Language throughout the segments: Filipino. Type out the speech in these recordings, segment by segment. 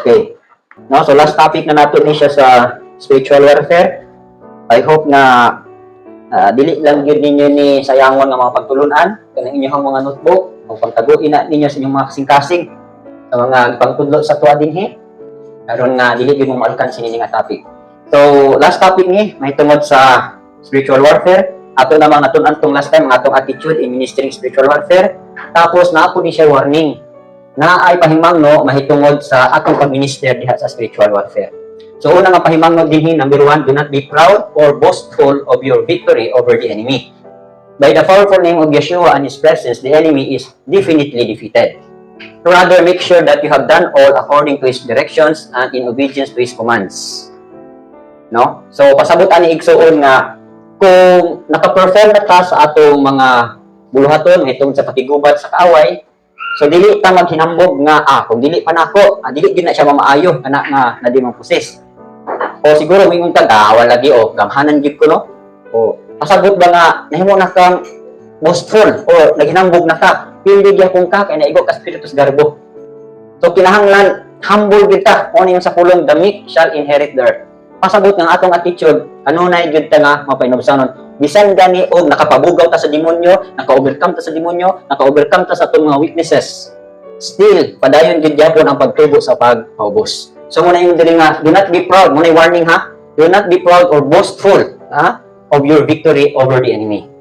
Okay. No, so last topic na nato ni siya sa spiritual warfare. I hope na dili lang gyud ninyo ni sayangon nga mga pagtulunan kanang inyong mga notebook o pagtaguin na ninyo sa inyong mga kasing-kasing sa mga pagtudlo sa tuwa dinhi aron nga dili gyud mo ma-alcance ni nga topic. So last topic ni may tungod sa spiritual warfare. Ato namang natun-an tong last time ang atong attitude in ministering spiritual warfare. Tapos naa po ni siya warning na ay pahimangno mahitungod sa atong pag-minister diha sa spiritual warfare. So una nga pahimangno dinhi, number 1, do not be proud or boastful of your victory over the enemy. By the powerful name of Yeshua and His presence, the enemy is definitely defeated. Rather, make sure that you have done all according to His directions and in obedience to His commands. No? So pasabot ani igsuon nga kung naka-perform na ta sa atong mga buluhaton itong sa pakigubat sa kaaway, so dili ta maghinambog nga kung dili pa nako, dili gyud na siya mamaayo kana nga nadi mong pusis. O siguro mingon ka wala lagi gamhanan gyud ko no. O pasabot ba nga nahimo na kang boastful or naghinambog na ka, pili gyud kung ka kay naigo ka spiritus garbo. So kinahanglan humble gyud ta, mo sa pulong the meek shall inherit the earth. Pasabot ng atong attitude, kanunay gyud ta nga mapainobsanon. Bisan gani og nakapabugaw ta sa demonyo, naka-overcome ta sa demonyo, naka-overcome ta sa atong mga weaknesses. Still, padayon gyud gyapon ang pagtubo sa pagpaubos. So muna yung dili nga, do not be proud, muna yung warning ha. Do not be proud or boastful of your victory over the enemy.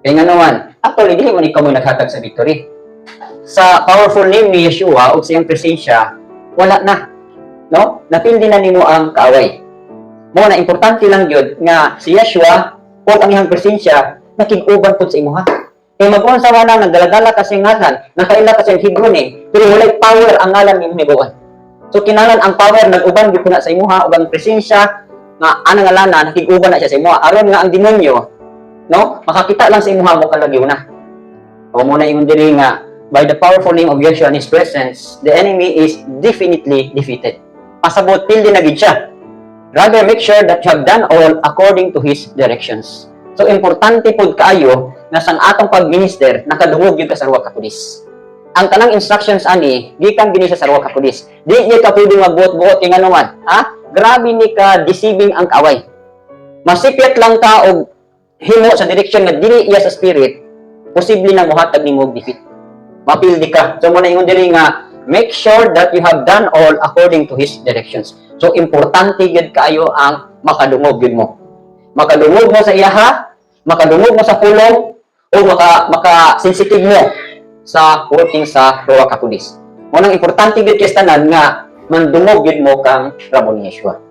Kaya nga naman, actually dili man ikaw mo naghatag sa victory. Sa powerful name ni Yeshua o sa iyang presensya, wala na. No? Napildi na nimo ang kaaway. Mo na importante lang gyud nga si Yeshua o ang iyang presensya nakig-uban pud sa imuha. Kay mag-on sa wana nagdala-dala kasi ngalan, nakaila kasi higron pero walay power ang ngalan ni Mibuan. So kinahanglan ang power nag-uban gyud na sa imuha ug ang presensya nga ana nga lana nakig-uban na siya sa imuha aron nga ang demonyo no makakita lang sa imuha mo kalagyo na. O mo na ingon diri nga by the powerful name of Yeshua and His presence, the enemy is definitely defeated. Pasabot pildi na gid siya. Rather, make sure that you have done all according to His directions. So, importante po kaayo na sa atong pag-minister, nakadungog yun ka sa ruwa ka pulis. Ang tanang instructions ani, di kang gini sa ruwa ka pulis. Di ka pwede magbuot-buot kay nga naman. Grabe ni ka deceiving ang kaaway. Masipyat lang ka og himo sa direction nga dili iya sa spirit, posible na muhatag nimo og defeat. Mapildi ka. So, muna ingon diri nga, make sure that you have done all according to His directions. So, importante yun kayo ang makadungog yun mo. Makadungog mo sa iyaha, makadungog mo sa pulong, o maka-sensitive mo sa working sa ruwa ka pulis. Munang importante yun kistanan nga mandungog yun mo kang ramo ni Yeshua.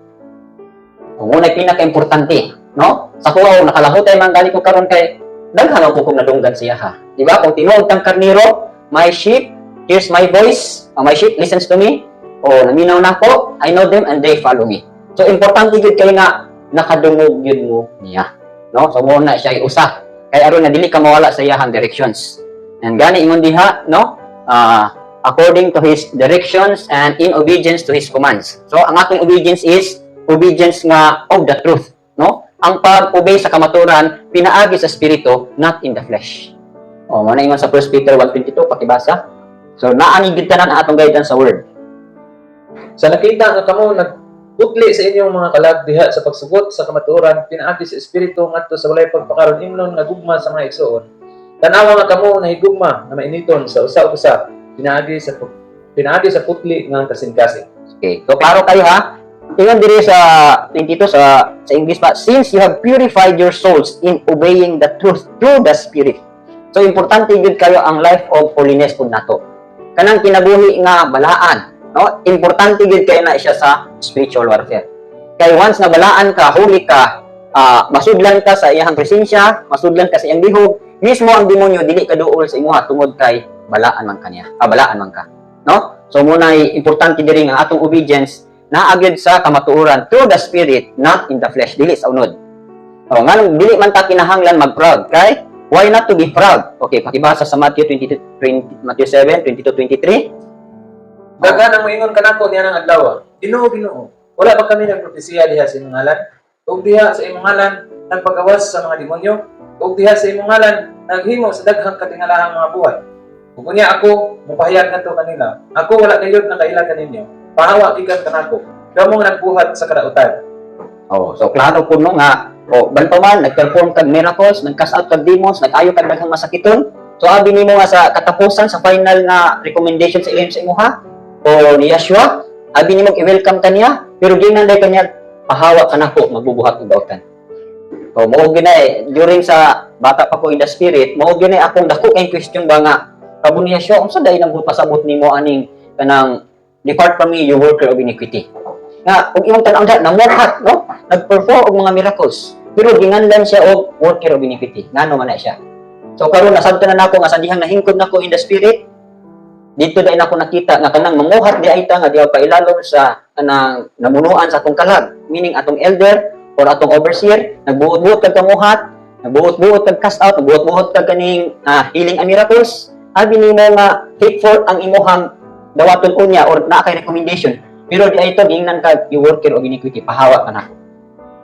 Muna pinaka-importante, no? Sa kuha, nakalahutay man gali ko karon kay daghan ako kung nadunggan sa iyaha. Diba? Kung tinuod kang karniro, my sheep, here's my voice, my sheep listens to me, naminaw na ako, I know them and they follow me. So, importante yun kayo nga nakadungog yun mo niya. No? So, muna siya iusa. Kaya aron na dili ka mawala sa iyahang directions. And gani ingon diha, no? According to His directions and in obedience to His commands. So, ang ating obedience is obedience nga of the truth. No? Ang pag-obey sa kamaturan, pinaagi sa spirito, not in the flesh. Muna ingon sa 1 Peter 1:22, pakibasa. So, naanigid tanan ang atong guidance sa word. Sa nakita nga kamo nagputli sa inyong mga kalag diha sa pagsugot sa kamatuoran pinaagi sa espiritu ngadto sa walay pagpakaron imnon nga gugma sa mga igsoon. Tanawa nga kamo nahigugma na mainiton sa usa-usa pinaagi sa putli nga kasing-kasing. Okay. So klaro kayo ha. Tingnan diri sa 22 sa English pa, since you have purified your souls in obeying the truth through the Spirit. So importante gud kayo ang life of holiness pud nato. Kanang kinabuhi nga balaan. No, importante gid kay na siya sa spiritual warfare. Kay once na balaan ka, huli ka, masudlan ka sa iyang presensya, masudlan ka sa iyang lihog, mismo ang demonyo dili ka duol sa imuha tungod kay balaan man kaniya. Balaan man ka. No? So muna importante diri nga atong obedience na agad sa kamatuoran through the spirit, not in the flesh, dili sa unod. Nganong dili man ta kinahanglan mag-proud kay why not to be proud? Okay, pakibasa sa Matthew 7:22-23. Daghan ang moingon kanako niya ng adlaw. Ginoo, wala ba kami nagprofesiya diha sa imong ngalan? Ug diha sa imong ngalan nagpagawas sa mga demonyo? Ug diha sa imong ngalan naghimo sa daghang katingalahang mga buhay? Ug unya ako mupahayag ngadto kanila. Ako wala kayod nakailan kaninyo. pahawa gikan kanako. Kamo nga nagbuhat sa kadautan. Oh, so klaro po no nga, banto man, nag-perform kag miracles, nag-cast out kag demons, nag-ayo kag daghang masakiton. So abi nimo nga sa katapusan sa final nga recommendation sa ilim sa imuha o ni Yeshua, abi nimo i-welcome kaniya, pero ginan day kaniya pahawa kanako magbubuhat og dautan. So mao gina during sa bata pa ko in the spirit, mao gina akong dako kay question ba nga kabo ni Yeshua unsa day nang pasabot nimo aning kanang depart from me you worker of iniquity. Nga ug imong tan-aw namuhat no, nag-perform og mga miracles, pero ginganlan siya og worker of iniquity. Ngano man na siya. So karon nasabtan na nako nga sa dihang nahingkod nako in the spirit, dito dai nako nakita nga kanang manguhat di ay ta nga diha pailalom sa kanang namunuan sa atong kalag, meaning atong elder or atong overseer, nagbuot-buot kag kamuhat, nagbuot-buot kag cast out, nagbuot-buot kag kaning healing and miracles. Abi nimo nga take forth ang imuhang dawaton unya or naa kay recommendation. Pero di ay ito gingnan ka you worker of iniquity, pahawa ka na.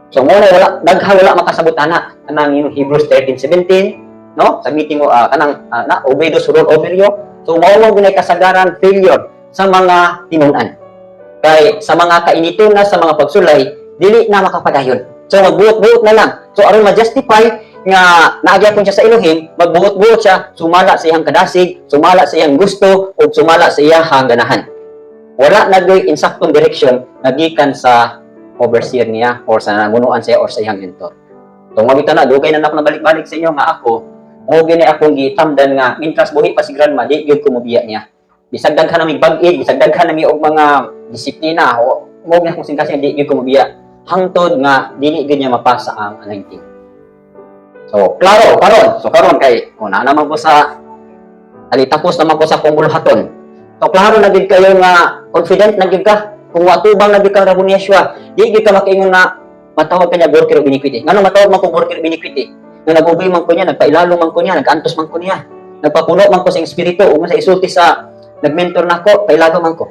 So mo wala wala makasabot ana kanang yung Hebrews 13:17, no? Sa meeting mo kanang na obey those who rule over you. So mao mo ginay kasagaran failure sa mga tinun-an. Kay sa mga kainiton na sa mga pagsulay dili na makapadayon. So magbuot-buot na lang. So aron ma-justify nga naagya siya sa Elohim, magbuot-buot siya, sumala sa iyang kadasig, sumala sa iyang gusto, o sumala sa iyang ganahan. Wala nagay insaktong direction nagikan sa overseer niya or sa namunuan siya or sa iyang mentor. So mabita na dugay na ako nabalik-balik sa inyo nga ako mo gini akong gitamdan nga mintras buhi pa si grandma di gyud ko mobiya niya. Bisag daghan nami bag-ig, bisag daghan nami og mga disiplina o mo gini akong singkasya di gyud ko mobiya hangtod nga dili gyud niya mapasa ang anointing. So klaro karon. So karon kay una naman ko sa alitapos naman ko sa kumbulhaton. So klaro na gid kayo nga confident na gid ka kung watubang na gid ka rabon ni Yeshua, di gid ka makaingon na matawag kanya worker of iniquity. Ngano matawag man ko worker of iniquity? Nga nagubay man ko niya, nagpailalo man ko niya, nag-antos man ko niya, nagpapuno man ko sa espiritu ug sa isulti sa nagmentor nako, pailalo man ko.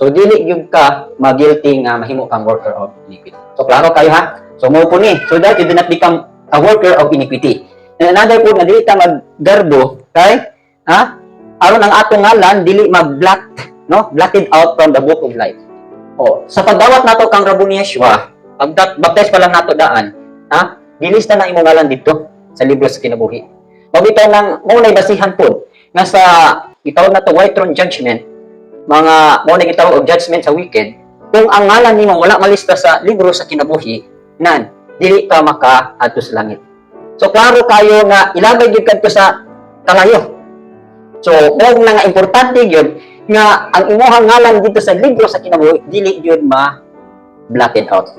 So dili gyud ka ma-guilty nga mahimo kang worker of iniquity. So klaro kayo ha. So mo po ni, so that you do not become a worker of iniquity. And another po na dili ka maggarbo, kay ha? Aron ang atong ngalan dili mag-blot, no? Blotted out from the book of life. O, sa pagdawat nato kang rabon ni Yeshua, pag-baptize pa lang nato daan, ha? Gilista na imong ngalan dito sa libro sa kinabuhi. Mabitaw nang mo nay basihan po nga sa gitawag nato white throne judgment, mga mo nay gitawag og judgment sa wicked, kung ang ngalan nimo wala malista sa libro sa kinabuhi, nan dili ka maka-adto sa langit. So klaro kayo nga ilagay gyud kadto sa kalayo. So, mo na nga importante yun nga ang imuhang ngalan dito sa libro sa kinabuhi dili yun ma-blotted out.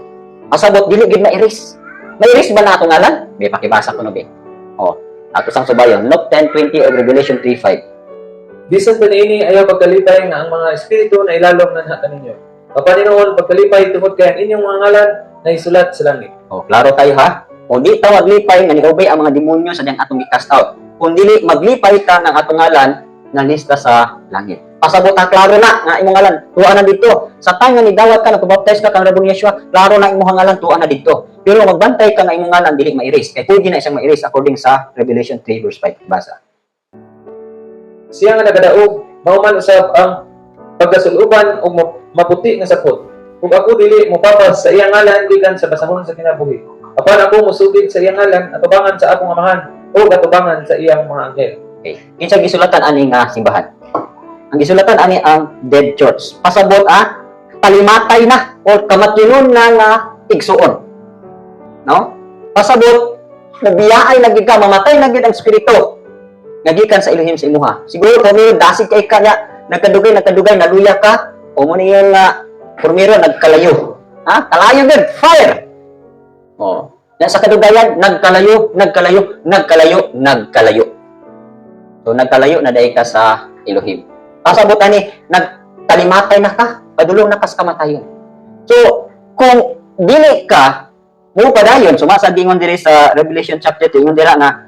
Pasabot dili yun ma-erase. Ma-erase ba na atong ngalan? Be pakibasa ko no be. Oh, ato sang subayon, Luke 10:20 o Revelation 3:5. Bisan pa niini ayaw pagkalipay nga ang mga espiritu na ilalom na natan ninyo. Kapaninuon pagkalipay tungod kay ang inyong mga ngalan na isulat sa langit. Oh, klaro tayo ha. O di tawag lipay nga ni-obey ang mga demonyo sa diyang atong i-cast out. Kung dili maglipay ka ng atong ngalan na lista sa langit. Pasabot na klaro na nga imong ngalan tuwa na dito. Sa time nga nidawat ka nagpa-baptize ka kang rabon ni Yeshua, klaro na imong ngalan tuwa na dito. Pero magbantay ka nga imong ngalan dili ma-erase. Kay pwede na siyang ma-erase according sa Revelation 3:5 basa. Siya nga nagadaog, mauman usab ang pagkasuluban o maputi nga sapot. Kung ako dili mopapas sa iyang ngalan gikan sa basahon sa kinabuhi. Apan ako musugid sa iyang ngalan atubangan sa akong amahan o atubangan sa iyang mga anghel. Okay. Kinsa gisulatan ani nga simbahan? Ang gisulatan ani ang dead church. Pasabot palimatay na o kamatinon na nga igsuon. No? Pasabot nabiyaay na gid ka mamatay na gid ang espiritu. Nagikan sa Elohim sa imuha. Siguro kami dasig kay kanya nagkadugay naluya ka o mo niya nga formero nagkalayo. Kalayo gid fire. Oh. Sa kadugayan nagkalayo. So nagkalayo na dai ka sa Elohim. Pasabot ani nagkalimatay na ka, padulong na ka sa kamatayon. So kung dili ka mo padayon sumasabi ngon diri sa Revelation chapter 2 ngon dira nga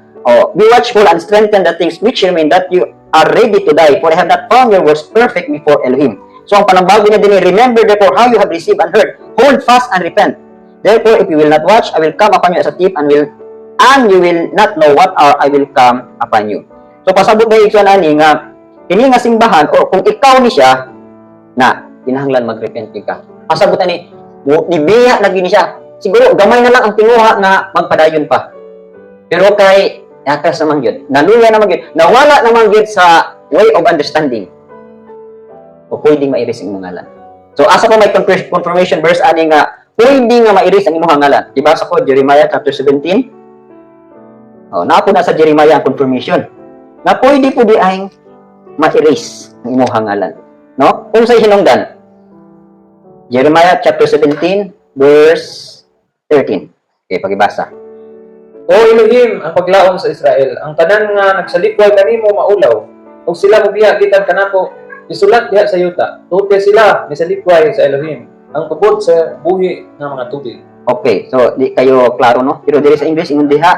be watchful and strengthen the things which remain that you are ready to die for I have not found your works perfect before Elohim. So ang panambago niya din remember therefore how you have received and heard, hold fast and repent. Therefore if you will not watch I will come upon you as a thief and you will not know what hour I will come upon you. So pasabot na iyon ani nga kini nga simbahan o kung ikaw ni siya na kinahanglan mag-repent ka. Pasabutan ni nibiya na gini siya. Siguro gamay na lang ang tinguha nga magpadayon pa. Pero kay yakas naman yun. Naluya naman yun. Nawala naman yun sa way of understanding. O pwedeng ma-erase ang imong ngalan. So asa ko may confirmation verse ani nga pwede nga ma-erase ang imong ngalan. Diba sa ko Jeremiah chapter 17? Oh, napo na sa Jeremiah ang confirmation. Na pwede po di ay ma-erase ang imong ngalan. No? Kung sa hinungdan. Jeremiah chapter 17 verse 13. Okay, pakibasa. O Elohim, ang paglaom sa Israel, ang tanan nga nagsalikway kanimo maulaw, ug sila mobiya gikan kanako, isulat diha sa yuta. Tute sila misalikway sa Elohim, ang tubod sa buhi nga mga tubig. Okay, so di kayo klaro no? Pero diri sa English ingon diha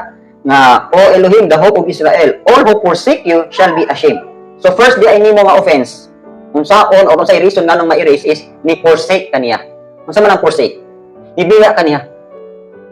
nga O Elohim, the hope of Israel, all who forsake you shall be ashamed. So first di ay nimo nga offense. Kung saon o kung sa reason nga nang ma-erase is ni forsake kaniya. Unsa man ang forsake? Ibiya kaniya.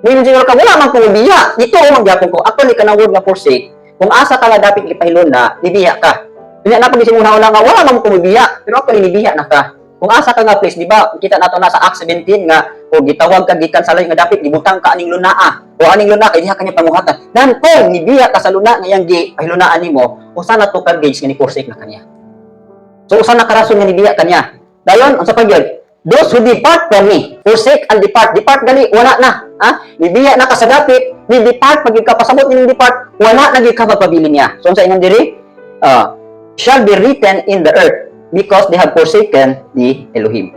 Ngayon siguro ka, wala man kong ibiya. Dito ako magyapon ko. Actually, ka na word nga forsake. Kung asa ka nga dapat ipahilon na, ibiya ka. Kanya na pag-isip muna nga, wala man kong ibiya. Pero actually, ibiya na ka. Kung asa ka nga, please, di ba, kita nato na sa Acts 17 nga, o gitawag ka, gikan sa layo nga dapat, ibutang ka aning lunaa. O aning lunaa, kaya diha kanya pamuhatan. Nan kung nibiya ka sa luna nga yang pahilunaan nimo, usa na to ka gauge nga ni forsake na kanya. So, usa na karason nga nibiya kanya. Dayon, unsa pa gyud? Those who depart from me, forsake and depart. Depart gali, wala na. Ha? Nibiya na ka sa dapit, ni depart, pag ikapasabot ni depart, wala na ka magpabili niya. So, sa ingon diri, shall be written in the earth because they have forsaken the Elohim.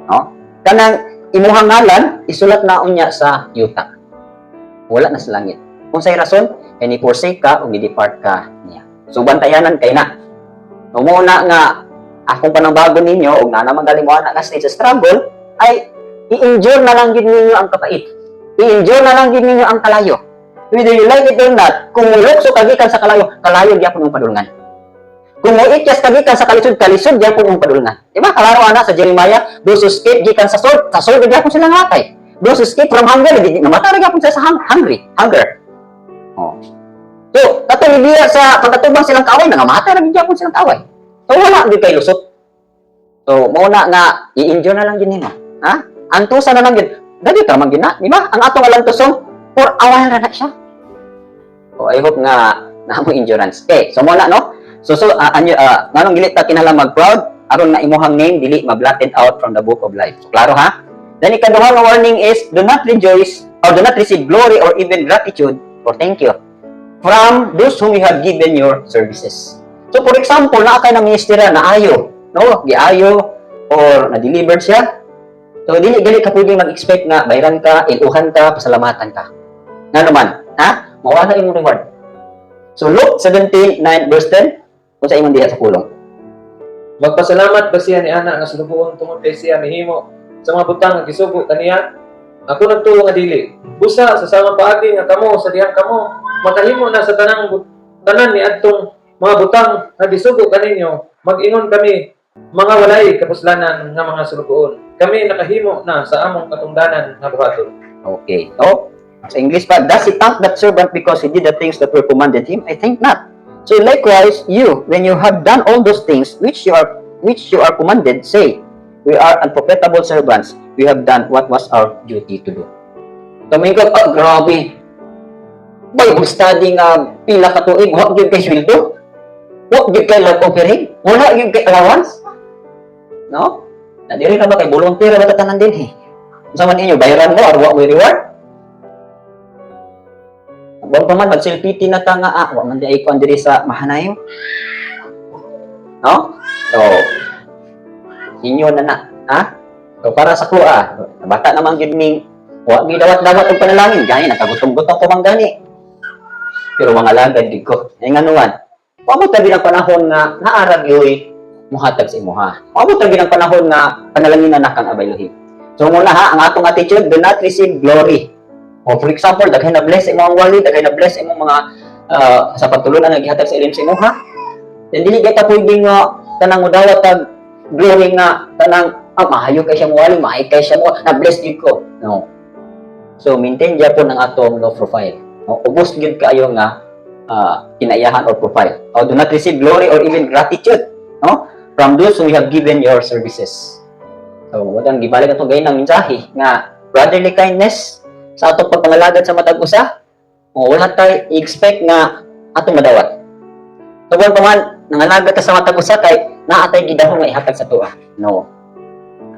No? Kanang imuhang ngalan, isulat na unya sa yuta. Wala na sa langit. Kung sa'y rason, kaya ni forsake ka o ni-depart ka niya. So, bantayanan kay na. Umuna nga, akong panangbago ninyo, o nga naman galing mo na stage sa struggle, ay i-endure na lang din ninyo ang kapait. I-endure na lang din ninyo ang kalayo. Whether you like it or not, kung mulukso kagikan sa kalayo, kalayo gyapon yung padulngan. Kung mo ityas kagikan sa kalisod, kalisod gyapon yung padulngan. Diba? Kalaro ana sa Jeremiah, those who escape gikan sa sword gyapon sila ngatay. Those who escape from hunger, namatay gyapon sila sa hunger. Oh. So, katong ibiya sa pagkatubang silang kaway, nangamatay ra gyapon silang kaway. So, wala din kay lusot. So, muna nga, i-enjoy na lang din nila. Ha? Antusa na lang din. Dali ka man gina, di ba? Ang atong alang tusong, for a while na siya. So, I hope nga, na mo endurance. Okay, so muna, no? So, nanong gilit ta kinalang mag-proud, aron na imuhang name, dili ma-blotted out from the book of life. So, klaro, ha? Then, ikaduha nga warning is, do not rejoice, or do not receive glory or even gratitude, or thank you, from those whom you have given your services. So, for example, na kay na ministera na ayo, no? Giayo or na-delivered siya. So, dili gali ka pwedeng mag-expect na bayran ka, iluhan ka, pasalamatan ka. Nga naman, ha? Mawala imong reward. So, Luke 17:9 verse 10, kung sa imong diha sa pulong. Magpasalamat ba siya ni ana nga sinubuon tungod kay siya mihimo sa mga butang nga gisugo kaniya? Ako nagtuo nga dili. Busa sa samang paagi nga kamo sa dihang kamo, makahimo na sa tanan ni adtong mga butang nga gisugo kaninyo, mag-ingon kami, mga walay kapuslanan nga mga sulugoon. Kami nakahimo na sa among katungdanan nga buhaton. Okay. So, sa English pa, does he thank that servant because he did the things that were commanded him? I think not. So likewise, you, when you have done all those things which you are commanded, say, we are unprofitable servants. We have done what was our duty to do. Kami ko, grabe. Bible study nga pila ka tuig, wag gyud kay sweldo. Wag gyud kay love offering. Wala gyud kay allowance. No? Na diri ka ba kay volunteer ba tanan din eh. Unsa man inyo bayaran mo or wa mo reward? Wag pa man mag-self-pity na ta nga wa man di ay kon diri sa mahanayo. No? So inyo na ha? So para sa kuha, bata naman gyud ning wa gyud dawat-dawat og panalangin, gani nakagutom-gutom ko man gani. Pero mga lagad gid ko. Ay nganuan. Paabot tabi ng panahon nga naarag yoy muhatag sa imuha. Paabot tabi ng panahon nga panalangin na kang abaylohi. So muna ha, ang atong attitude, do not receive glory. O for example, daghay na bless imong wali, daghay na bless imong mga sa pagtulunan nga gihatag sa ilim sa imuha. Then dili kita pwedeng tanang mudawat tag glory nga tanang maayo kay siya mo wali, maayo kay siya mo na bless gid ko. No. So maintain gyapon ang atong low profile. No, ubos gyud kaayo nga kinaiyahan or profile. O do not receive glory or even gratitude, no? From those who have given your services. So, wadang gibalik ato gayon ng mensahe nga brotherly kindness sa atong pagpangalagad sa matag usa. O wala tayo i-expect nga atong madawat. Tubon pa man, nangalagad ka sa matag usa kay naa tay gidahom nga ihatag sa tuwa. No.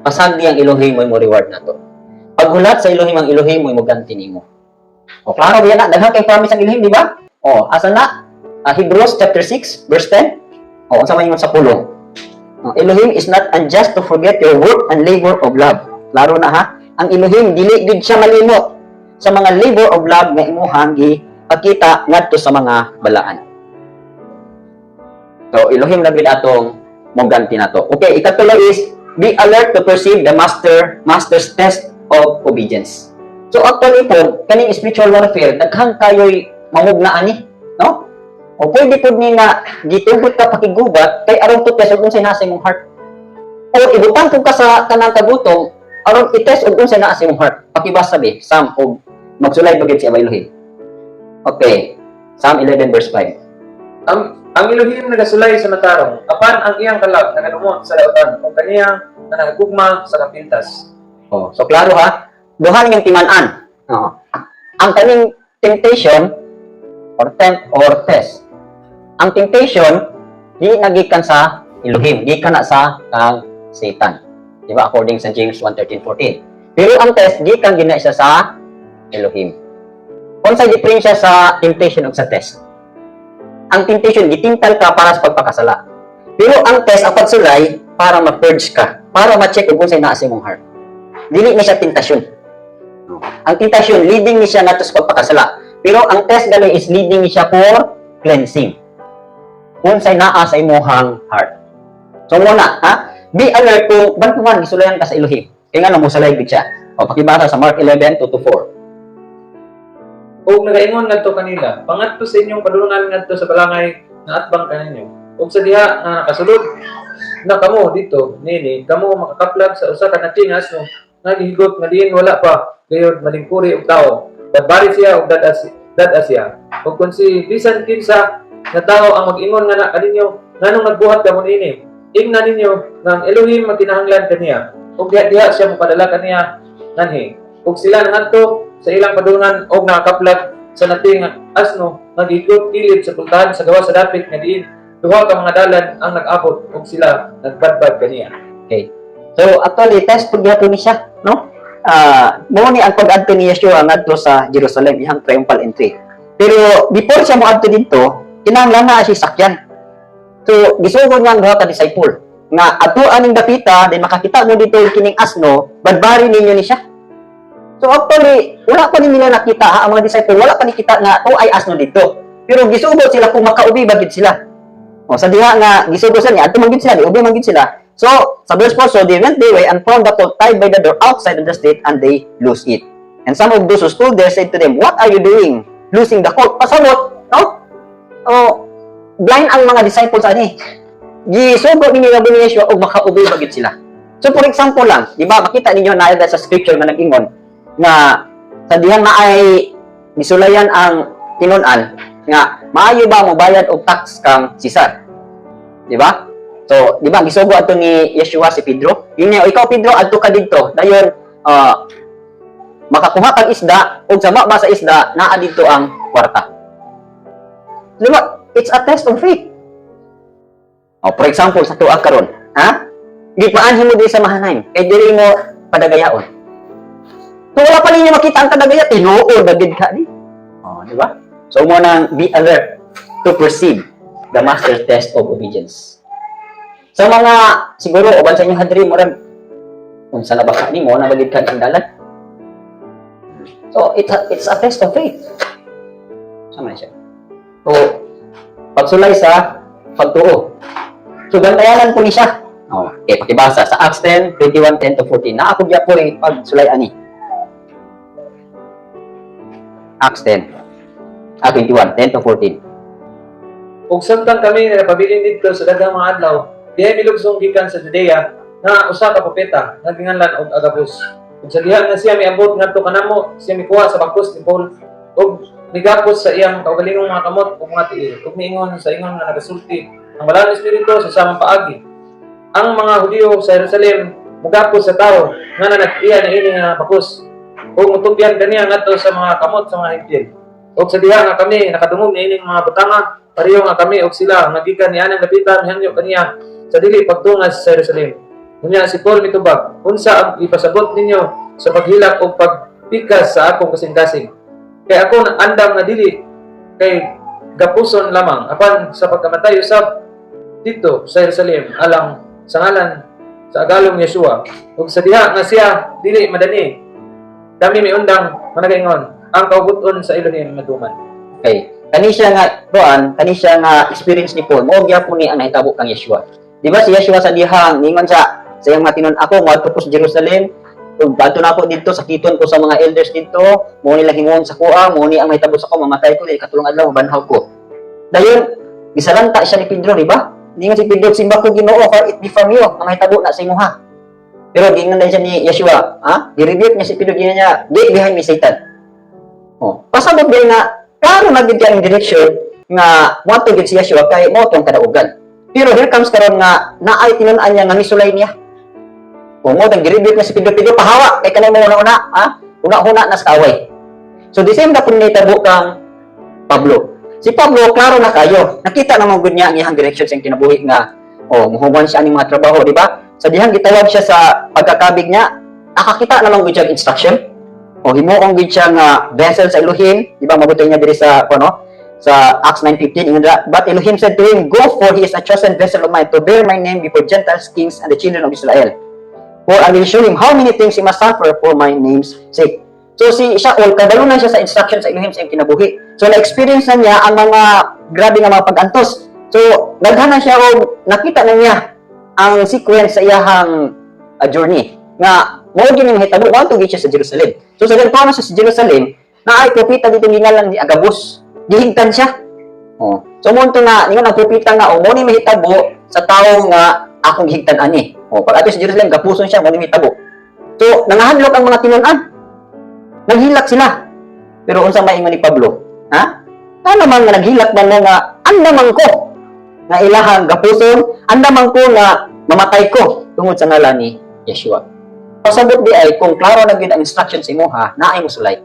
Pasagdi ang Elohim mo reward nato. Paghulat sa Elohim ang Elohim mo ganti nimo. O klaro ba yan na daghang kay promise ang Elohim, di ba? O asa na? Hebrews chapter 6 verse 10. O unsa man ingon sa pulong? Elohim is not unjust to forget your work and labor of love. Klaro na ha? Ang Elohim dili gid siya malimot sa mga labor of love nga imuhang gipakita ngadto sa mga balaan. So Elohim na gid atong moganti nato. Okay, ikatulo is be alert to perceive the master's test of obedience. So actually po, kaning spiritual warfare daghang kayo'y mamugna ani, no? O pwede po ni nga gitugot ka pakigubat kay aron to test ug unsay naa sa imong heart. O ibutang po ka sa kanang kagutom aron i-test ug unsay naa sa imong heart. Pakibasa bi Psalm og magsulay bagid si Elohim. Okay. Psalm 11 verse 5. Ang Elohim nagasulay sa natarong, apan ang iyang kalag nagadumot sa lautan, kung kaniya na nagugma sa kapintas. Oh, so klaro ha. Duha ning timan-an. Ang kaning temptation or tempt or test. Ang temptation di nagikan sa Elohim, di kana sa kang Satan. Di ba? According sa James 1:13-14. Pero ang test di kan gina siya sa Elohim. Unsay diferensya sa temptation ug sa test? Ang temptation gitintal ka para sa pagpakasala. Pero ang test ang pagsulay para ma-purge ka, para ma-check kung unsay naa sa imong heart. Dili ni siya tentasyon. Ang tentasyon leading ni siya ngadto sa pagpakasala. Pero ang test gali is leading ni siya for cleansing. Unsay naa sa imong heart. So muna, ha? Be alert kung bantuman gisulayan ka sa Elohim. Kaya nga musalay gid siya. O pakibasa sa Mark 11:2-4. Ug nagaingon ngadto kanila, pangadto sa inyong padulungan ngadto sa balangay nga atbang kaninyo. Ug sa diha nga nakasulod na kamo dito, nini, kamo makakaplag sa usa ka natingas no nagihigot nga diin wala pa gayud malingkuri og tao. Dadbari siya og dadas siya. Ug kun si bisan kinsa nga tao ang mag-ingon nga na kaninyo nganong nagbuhat kamo niini. Ingnan ninyo nga ang Elohim magkinahanglan kaniya. Ug diha siya mopadala kaniya nganhi. Ug sila ngadto sa ilang padulungan og nakakaplag sa nating asno nagigot kilid sa pultahan sa gawa sa dapit nga diin duha ka mga dalan ang nag-abot ug sila nagbadbad kaniya. Okay. So actually test pud gyapon ni siya, no? Mao ni ang pag-adto ni Yeshua ngadto sa Jerusalem ihang triumphal entry. Pero before siya moadto didto, kinahanglan na siya sakyan. So gisugod nga ang duha ka disciple nga adto aning dapita then makakita mo dito kining asno, badbari ninyo ni siya. So actually, wala pa ni nila nakita ang mga disciple, wala pa ni kita nga ay asno dito. Pero gisugod sila kung makaubi bagid sila. O sa diha nga gisugod sila ni adto man gid sila, ubi man gid sila. So sa verse 4, so they went their way and found the colt tied by the door outside of the street and they loosed it. And some of those who stood there said to them, "What are you doing? Loosing the colt?" Pasabot, no? Oh, blind ang mga disciples ani. Gisugod ni nila ni Yeshua og makaubi bagid sila. So for example lang, di ba makita ninyo na sa scripture nga nag-ingon nga sa dihan na ay misulayan ang tinun-an nga maayo ba mo bayad og tax kang Cesar, di ba? So di ba gisugo ato ni Yeshua si Pedro, yun nga ikaw Pedro adto ka didto dayon makakuha kang isda ug sama ba sa isda naa didto ang kwarta, di ba? It's a test of faith. For example sa tuig karon, ha, gipaanhin mo di sa Mahanaim kay dili mo padagayaon. Kung wala pa ninyo makita ang kadagaya, tinuod na ka di. Di ba? So, mo nang be alert to perceive the master's test of obedience. Sa mga, siguro, uban sa inyong hadri, murag, kung saan nabaka ni mo, nabagid ka ang dalan. So, it's a test of faith. Sama siya. So, pagsulay sa pagtuo. So, gantayanan po ni siya. Okay, pakibasa sa Acts 10, 21:10-14. Naakog niya po pagsulay ani. Acts 10, 21, 10-14. Ug samtang kami napabilin didto sa daghang mga adlaw, diay milugsong gikan sa Judea na usa ka propeta nga ginganlan og Agabus. Ug sa diha nga siya miabot ngadto kanamo, siya mikuha sa bakos ni Paul ug migapos sa iyang kaugalingong mga kamot ug mga tiil. Ug miingon sa ingon nga nagasulti ang Balang Espiritu sa samang paagi. Ang mga Hudiyo sa Jerusalem mugapo sa tao nga nag-iya na ini nga bakos o mutubyan kaniya ngadto sa mga kamot sa mga higdil. O sa diha nga kami nakadungog na ining mga butanga pareho nga kami og sila nagikan ni anang lapitan hangyo kaniya sa dili pagtungas sa Jerusalem. Unya si Paul mitubag, unsa ang ipasabot ninyo sa paghilak o pagpikas sa akong kasing-kasing. Kay ako andam nga dili kay gapuson lamang apan sa pagkamatay usab dito sa Jerusalem alang sa ngalan sa agalong Yeshua ug sa diha nga siya dili madani kami may undang managaingon ang kaubuton sa Elohim maduman. Okay. Kani siya nga kani siya nga experience ni Paul mao gyapon ni ang nahitabo kang Yeshua. Di ba si Yeshua sa dihang ningon sa iyang matinon ako moadto ko sa Jerusalem ug adto na ako dito sakiton ko sa mga elders dito mo nila hingon sa kuha mo ni ang mahitabo sa ko mamatay ko dili katulong adlaw mabanhaw ko. Dayon gisalanta siya ni Pedro, di ba? Ningon si Pedro simba ko Ginoo for it be from you ang mahitabo na sa imuha. Pero gingon din siya ni Yeshua, ha? Gi-rebuke niya si Pedro gingon niya, "Get behind me, Satan." Oh, pasabot din nga klaro na gid ang direksyon nga moadto gid si Yeshua kay mo tong kadaugan. Pero here comes karon nga naay tinun-an niya nga misulay niya. Kung mo gi-rebuke niya si Pedro, Pedro pahawa kay kanay mo una-una, ha? Una-una na sa kaway. So the same na pud nitabo kang Pablo. Si Pablo klaro na kayo. Nakita naman gud niya ang iyang direksyon sa kinabuhi nga muhuman siya aning mga trabaho, di ba? Sa dihang gitawag siya sa pagkakabig niya, nakakita naman gud siya instruction. Himuong gid siya nga vessel sa Elohim, di ba? Mabuti niya diri sa sa Acts 9:15, but Elohim said to him, "Go, for he is a chosen vessel of mine to bear my name before Gentiles, kings, and the children of Israel. For I will show him how many things he must suffer for my name's sake." So si Shaul, kadalunan siya sa instruction sa Elohim sa iyang kinabuhi. So na-experience na niya ang mga grabe nga mga pag-antos. So naghanan siya o nakita na niya ang sequence sa iyahang journey nga mao gyud yung hitabo mo gid siya sa Jerusalem. So sa ganito na siya sa Jerusalem, naay propeta dito ngingalan ni Agabus. Gihigtan siya. So mo na ningon ang propeta nga mo ni mahitabo sa tawo nga akong gihigtan ani. Pag ato sa Jerusalem gapuson siya mo ni mahitabo. So nangahadlok ang mga tinunan. Naghilak sila. Pero unsa maingon ni Pablo? Ha? Ano man nga naghilak man mo nga andaman ko nga ilahang gapuson, andaman ko nga mamatay ko tungod sa ngalan ni Yeshua. Pasabot di ay kung klaro na gyud ang instruction sa imuha, naay mo sulay.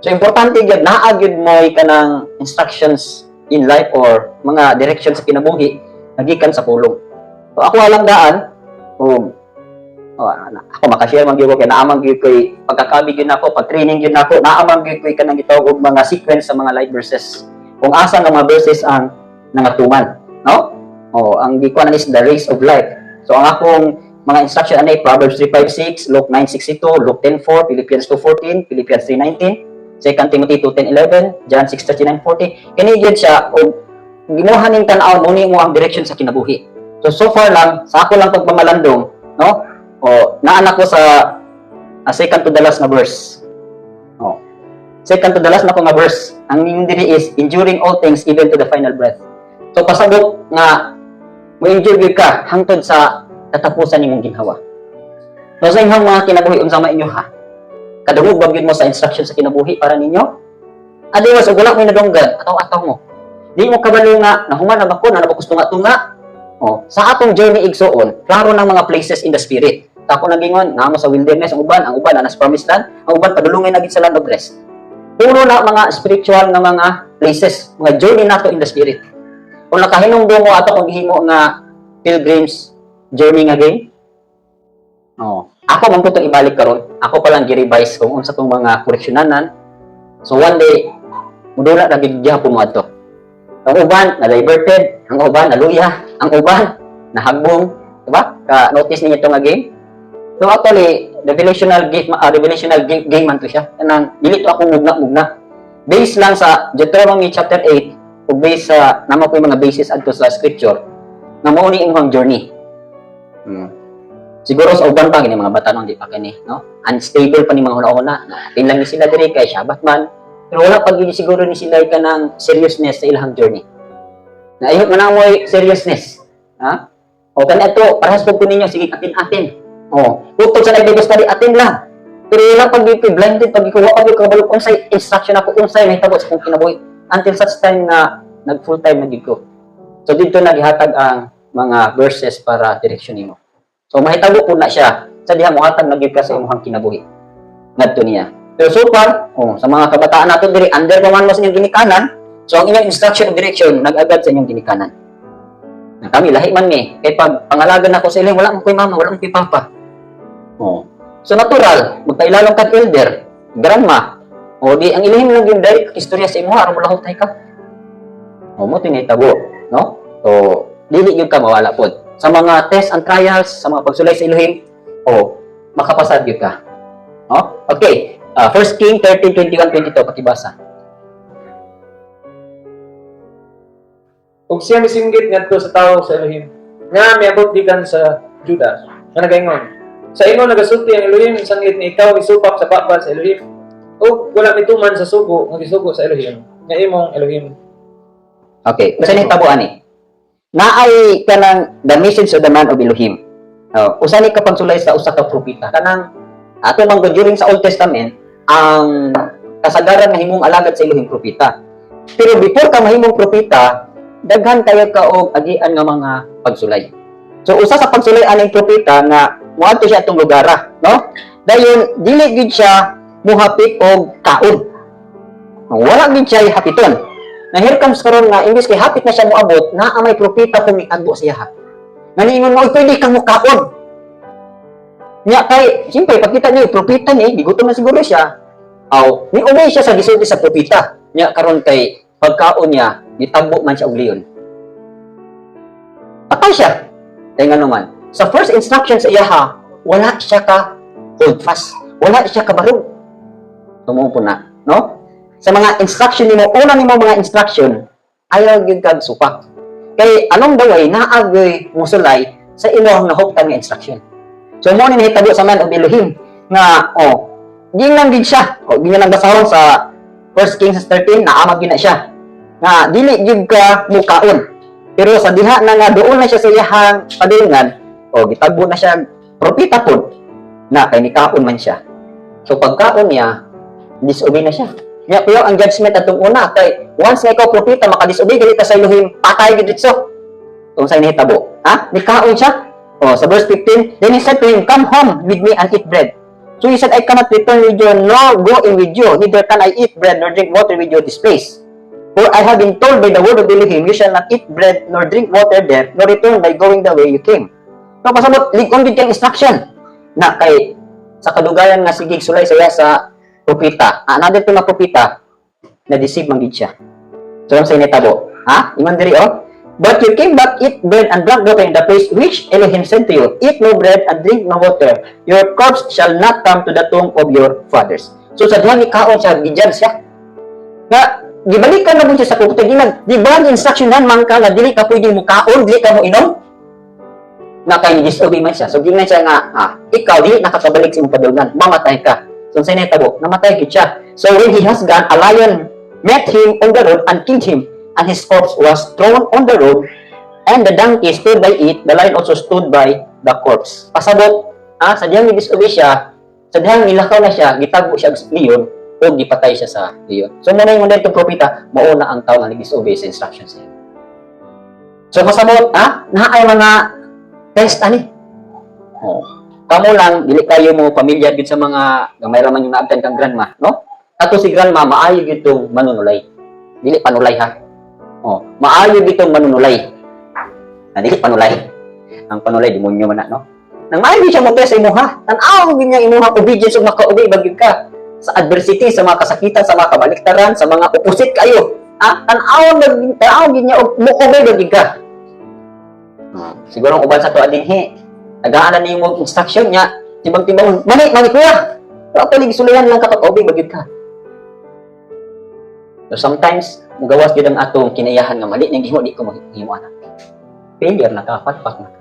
So importante gyud naa gyud mo kanang instructions in life or mga directions sa kinabuhi nagikan sa pulong. So ako alang daan ako makashare man gyud ko kay naamang gyud koy pagkakabig gyud nako, pag-training gyud nako, naamang gyud koy kanang gitawag og mga sequence sa mga live verses. Kung asa nga mga verses ang nangatuman, no? Ang gikuan is the race of life. So ang akong mga instruction anay Proverbs 3:5-6, Luke 9:62, Luke 10:4, Philippians 2:14, Philippians 3:19, 2 Timothy 2:10-11, John 6:39-40. Kani gyud siya og gimuhan ning tan-aw mo nimo ang direction sa kinabuhi. So far lang sa ako lang pagpamalandong, no? Naanak ko sa second to the last na verse. Second to the last na ko nga verse. Ang diri is enduring all things even to the final breath. So pasabot nga mo-endure gyud ka hangtod sa katapusan nimong ginhawa. So sa inyong mga kinabuhi unsa man inyo ha? Kadungog ba gyud mo sa instruction sa kinabuhi para ninyo? Adi was ug wala mo nadunggan ataw-ataw mo. Di mo kabalo nga nahuman na ba ko na nabakos tunga-tunga. Sa atong journey igsoon, klaro ng mga places in the spirit. Tako nagingon nga mo sa wilderness ang uban na sa promised land, ang uban padulungay na gid sa land of rest. Puro na mga spiritual nga mga places, mga journey nato in the spirit. Kung nakahinungdo mo ato kung gihimo nga pilgrims journey nga game. Ako man putong ibalik karon. Ako pa lang gi-revise kung unsa tong mga koreksyonanan. So one day mudula ra gid gyapon mo adto. Ang uban na diverted, ang uban naluya, ang uban nahagbong, diba? Ka-notice niyo ito nga game? So actually, revelational game man to siya. Kanang dili to ako mugna-mugna. Based lang sa Deuteronomy chapter 8, ug based sa namo ko mga basis adto sa scripture, nga mao ni imong journey. Siguro sa uban pa gini mga bata nang di pa kini, no? Unstable pa ni mga una-una. Lang ni sila diri kay Shabbat man. Pero wala pag yun siguro ni sila ka ng seriousness sa ilang journey. Naayot man mo seriousness. Ha? Kani ato, parehas po ninyo, sige, atin-atin. Tutog sa nag-Bible study, atin lang. Pero wala pag yun blinded, pag ikaw wapag yung kabalo, unsay instruction ako, unsay may tabot sa kong kinabuhi. Until such time na nag-full time nagig ko. So dito naghihatag ang mga verses para direksyon nimo. So mahitabo po na siya sa diha mohatag na gyud ka sa imong kinabuhi. Ngadto niya. Pero so far, sa mga kabataan nato diri under pa man mo sa inyong ginikanan, so ang inyong instruction of direction nag-agad sa inyong ginikanan. Na kami lahi man ni kay pag pangalagan ako sa ilang wala mo koy mama, wala mo koy papa. So natural, magpailalong kag elder, grandma, o di ang ilihim lang yung direct istorya sa imo aron wala tay ka. Mo tinitabo, no? So dili gyud ka mawala pod. Sa mga tests and trials, sa mga pagsulay sa ilihim, makapasad gyud ka. No? Okay. 1 King 13:21-22 pakibasa. Ug siya misinggit ngadto sa tawo sa Elohim, nga miabot gikan sa Juda, nga nagaingon, sa imo nagasulti ang Elohim, sanglit ni ikaw isupak sa baba sa Elohim, ug wala mituman sa sugo, nga gisugo sa Elohim, nga imong Elohim. Okay. Usa ni tabo ani. Naay kanang the message of the man of Elohim. Usa ni kapagsulay sa usa ka propeta. Kanang ato man during sa Old Testament, ang kasagaran nga himong alagad sa Elohim propeta. Pero before ka mahimong propeta, daghan kayo ka og agian nga mga pagsulay. So usa sa pagsulay aning propeta nga moadto siya atong lugar, no? Dayon dili gid siya muhapit og kaon. Wala gid siya hapiton. Na here comes karon nga imbis kay hapit na siya moabot, naa may propeta kung miadto siya. Naningon mo pwede kang mukaon. Nya kay siyempre pagkita niyo propeta ni, gigutom na siguro siya. Ni umay siya sa gisulti sa propeta. Nya karon kay pagkaon niya, gitabo man siya og leon. Patay siya. Kaya nga naman, sa first instruction sa iyaha, wala siya ka hold fast. Wala siya ka barog. Tumupo na, no? Sa mga instruction nimo, una nimo mga instruction, ayaw gyud kag supak. Kay anong daway naagoy musulay sa imong nahuptan nga instruction. So mo ni nahitabo sa man og Elohim nga di lang gid siya. Di lang basahon sa 1 Kings 13 naamag gid na siya. Nga dili gyud ka mukaon. Pero sa diha na nga doon na siya sa iyahang padulungan, gitabo na siya propeta pod na kay nikaon man siya. So pagkaon niya, disobey na siya. Nya kuya ang judgment atong una kay once nga ikaw propeta makadisobey gali ka sa Elohim, patay gid ditso. Kung sa nahitabo, nikaon siya. Sa verse 15, then he said to him, "Come home with me and eat bread." So he said, "I cannot return with you, nor go in with you, neither can I eat bread nor drink water with you this place. For I have been told by the word of Elohim, you shall not eat bread nor drink water there, nor return by going the way you came." So pasabot, ligon gid kang instruction na kay sa kadugayan nga sige sulay saya sa propeta. Another to na propeta na deceive man gid siya. So ang sa initabo, iman diri "But you came back, eat bread and drank water in the place which Elohim sent to you. Eat no bread and drink no water. Your corpse shall not come to the tomb of your fathers." So sa diha ni kaon siya, gidyan siya. Nga gibalikan na mo siya sa propeta ginan. Di ba ang instruction nan man ka nga dili ka pwede mo kaon, dili ka mo inom? Na kay disobey man siya. So ginan siya nga, ikaw dili nakakabalik sa imong padulungan, mamatay ka. So sa initabo, namatay gid siya. So when he has gone, a lion met him on the road and killed him. And his corpse was thrown on the road, and the donkey stood by it, the lion also stood by the corpse. Pasabot, sa diyang ni-disobey siya, sa diyang nilakaw na siya, gitago siya sa leon, o gipatay siya sa leon. So muna yung mga propeta, mauna ang tao nga nag-disobey sa instructions niya. So pasabot, naay mga test ani. Kamo lang, dili kayo mo pamilyar gid sa mga gamay raman yung naabtan kang grandma, no? Ato si grandma, maayo gitong manunulay. Dili panulay ha. Maayo gitong manunulay. Dili panulay. Ang panulay demonyo man na, no? Nang maayo siya mo sa imuha. Tan-aw gid niya imuha obedience ug maka-obey bagid ka sa adversity, sa mga kasakitan, sa mga kabaliktaran, sa mga opposite kayo. Tan-aw gid niya og mo-obey bagid ka. Siguro ang uban sa tuwa dinhi, nag-aalan ni mo instruction niya, tibang-tibang, mani kuya. Pero tulig sulayan lang kapag obey bagid ka. So sometimes, mugawas gyud ang atong kinayahan nga mali ning gihimo di ko mahimo anak. Failure na ka, patpat na ka.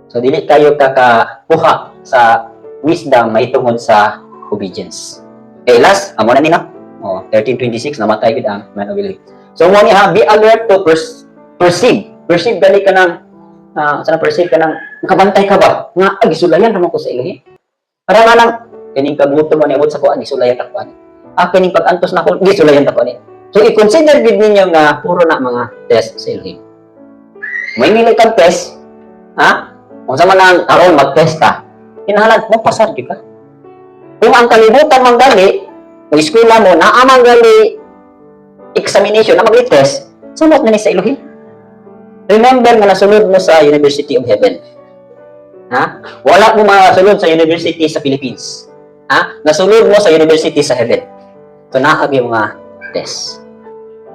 So dili kayo kakakuha sa wisdom mahitungod sa obedience. Okay, last, amo na nila. 13:26 namatay gid ang man of Elohim. So mo ni be alert to perceive. Perceive gali ka nang perceive ka nang nakabantay ka ba nga gisulayan naman ko sa Elohim. Para nga lang kining kabuto mo niabot sa ko gisulayan ta ko ani. Kining pag-antos na ko gisulayan ta ko ani. So i-consider gid ninyo nga puro na mga test sa Elohim. May nilay kang test, Kung sa man ang karon mag-test ka, kinahanglan mo pasar gyud ka. Kung ang kalibutan man gali, o eskwela mo naa man gali examination na mag-test, sunod na ni sa Elohim. Remember nga nasunod mo sa University of Heaven. Ha? Wala mo masunod sa university sa Philippines. Ha? Nasunod mo sa university sa Heaven. So naagi mga test.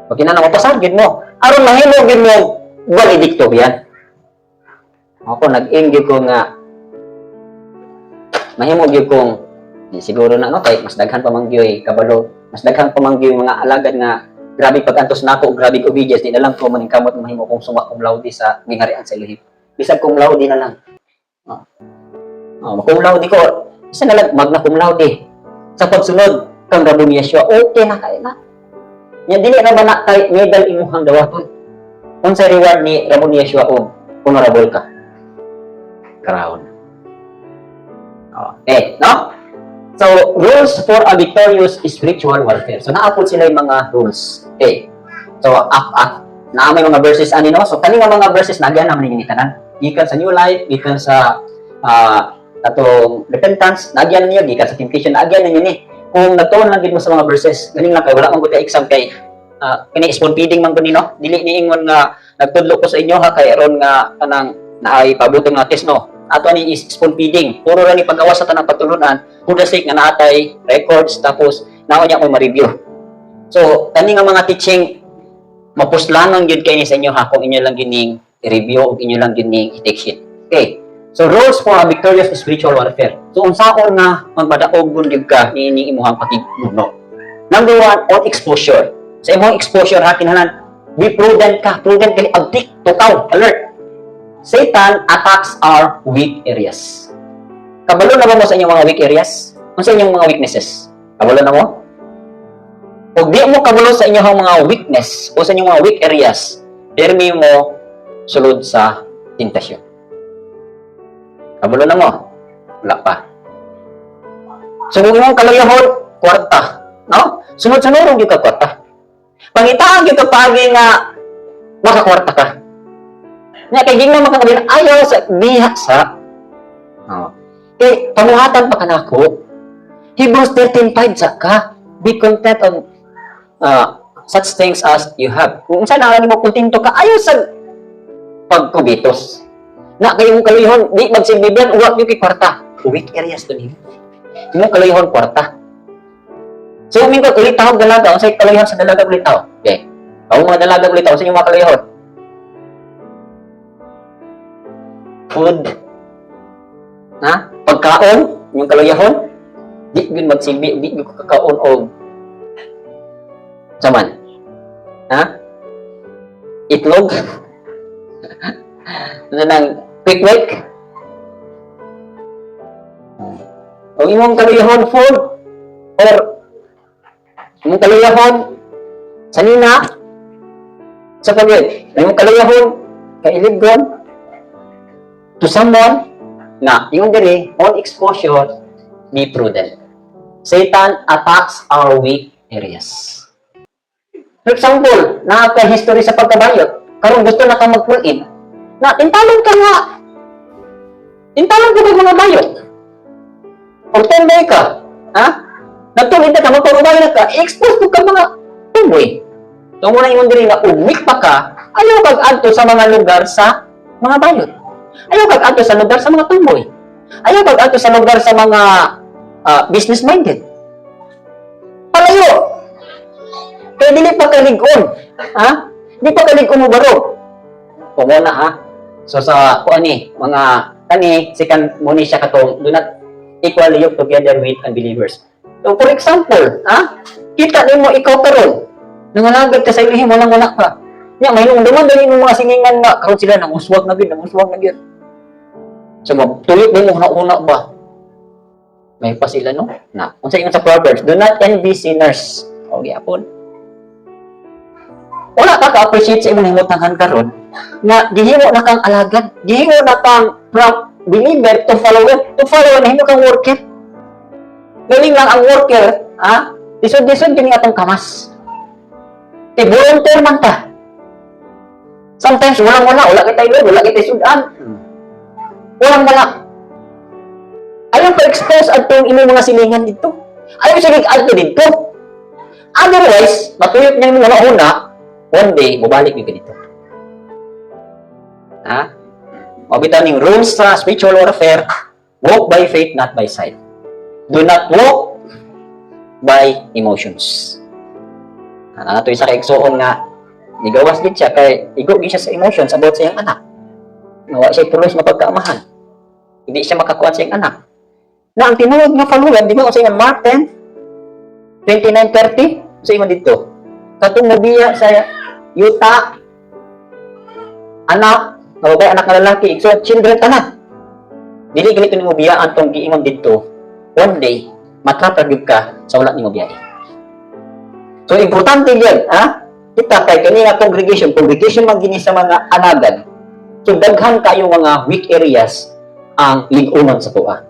Pag kinahanglan mo pasar gyud mo, aron mahimo gyud mo valedictorian. Ako nag-aim ko nga mahimo gyud kong siguro na no kay mas daghan pa man gyud kabalo, mas daghan pa man gyud mga alagad nga grabe pag-antos nako, grabe obedience, di na lang ko maning kamot mahimo kong summa cum laude sa gingarian sa Elohim. Bisag cum laude na lang. Cum laude ko, isa na lang magna cum laude. Sa pagsunod kang Rabon Yeshua, okay na kay na. Nya dili na ba na kay medal imuhang dawaton. Unsa reward ni Rabon Yeshua og honorable ka? Crown. Okay, no? So, rules for a victorious spiritual warfare. So, naapod sila yung mga rules. Okay. So, na may mga verses ani no? So, kani mga verses na agyan naman yung tanan. Gikan sa New Life, gikan sa atong repentance, na agyan niyo, gikan sa temptation, na agyan niyo ni. Kung nagtuon lang din mo sa mga verses, galing lang kay wala man gud exam kay kini spoon feeding man gud ni no? Dili ni ingon nga nagtudlo ko sa inyo ha kay aron nga kanang naay pabutong na test no. Ato ni is spoon feeding. Puro ra ni pagawas sa tanang patulunan. For the sake nga naatay records tapos naon niya ko ma-review. So, kani nga mga teaching mapuslanon gyud kay ni sa inyo ha kung inyo lang gining i-review o inyo lang gining i-take sheet. Okay. So, rules for a victorious spiritual warfare. So, unsaon nga magmadaog gyud ka niining imuhang patiguno. Number 1, on exposure. Sa imong exposure ha kinahanglan be prudent ka. Prudent kay abdik, tukaw, alert. Satan attacks our weak areas. Kabalo na ba mo sa inyong mga weak areas? Ano sa inyong mga weaknesses? Kabalo na mo? Kung di mo kabalo sa inyong mga weakness o sa inyong mga weak areas, permi mo sulod sa tentasyon. Kabalo na mo? Wala pa. Sunod mo kalayahon, kwarta. No? Sunod-sunod yung ka kwarta. Pangitaan yung kapagi nga makakwarta ka. Nya kay gingna makakabila ayaw sa diha sa kay pamuhatan pa kanako. Hebrews 13:5 sa ka, be content of such things as you have. Kung saan na mo kontento ka ayaw sa pagkubitos. Na kayong kalihon di magsilbiban uwag yung kay kwarta. Weak areas to ni. Mo kalihon kwarta. So umin ko ulit tawag dalaga unsay kalihon sa dalaga ulit tawag. Okay. Ang mga dalaga ulit tawag sa inyong mga kalihon. Food, pagkaon, yung kaluyahon, di yun magsilbi, di yun kakaon o saman. Itlog, ano nang quick-quick, o imong kaluyahon food, or imong kaluyahon sanina, sa pagwid, imong kaluyahon kailigon, to someone na yung diri on exposure, be prudent. Satan attacks our weak areas. For example, nakaka-history sa pagkabayot, karon gusto na kang mag-pull in, na tintalon ka nga, tintalon ka mga bayot. O tomboy ka, nagtulid na ka, magparubayan ka, expose ka mga tomboy. So muna yung diri nga, umik pa ka, ayaw kag-adto sa mga lugar sa mga bayot. Ayaw kag-adto sa lugar sa mga tomboy. Ayaw kag-adto sa lugar sa mga business-minded. Palayo! Kaya dili pa kalig-on. Di pa kalig-on mo baro. Kumuna So sa kuani, mga kani, sikan muni siya katong, do not equal yoke together with unbelievers. So for example, kita nimo ikaw karon, nangalagad ka sa ilihim mo nang wala ka. Nya may nung duman dali mga singingan nga karon sila nanguswag na gyud. So tuyok din mo una ba? May pa sila no? Na. Unsa ingon sa Proverbs, do not envy sinners. O gyapon. Wala ka appreciate sa imong himutangan karon na gihimo na kang alagad, gihimo na kang from believer to follower na himo kang worker. Galing lang ang worker, Lisod-lisod kini atong kamas. Kay volunteer man ta. Sometimes wala kita ilan, wala kita sudan. Walang dala. Ayaw pa-expose at itong inyong mga silingan dito. Ayaw sige adto dito. Otherwise, matuyot niya yung mga una, one day, mabalik yung ganito. Ha? Mabitan yung rules sa spiritual warfare, walk by faith, not by sight. Do not walk by emotions. Ito yung sa kaigsoon nga, nigawas din siya, kay igo din siya sa emotions about sa iyang anak. Nawa siya tulos mapagkaamahan. Hindi siya makakuha sa iyang anak. Na ang tinuod nga palugan, di ba sa iyang Mark 10, 29-30, sa iyong dito. Katong nabiya sa yuta, anak, nababay anak na lalaki, so children tanan. Dili ganito ni mo biyaan tong giingon dito. One day, matrapagid ka sa wala ni mo biyahe. So importante yan, ha? Kita kay kanina congregation man gini sa mga anagan. So daghan kayo mga weak areas ang lig-unon sa tuwa.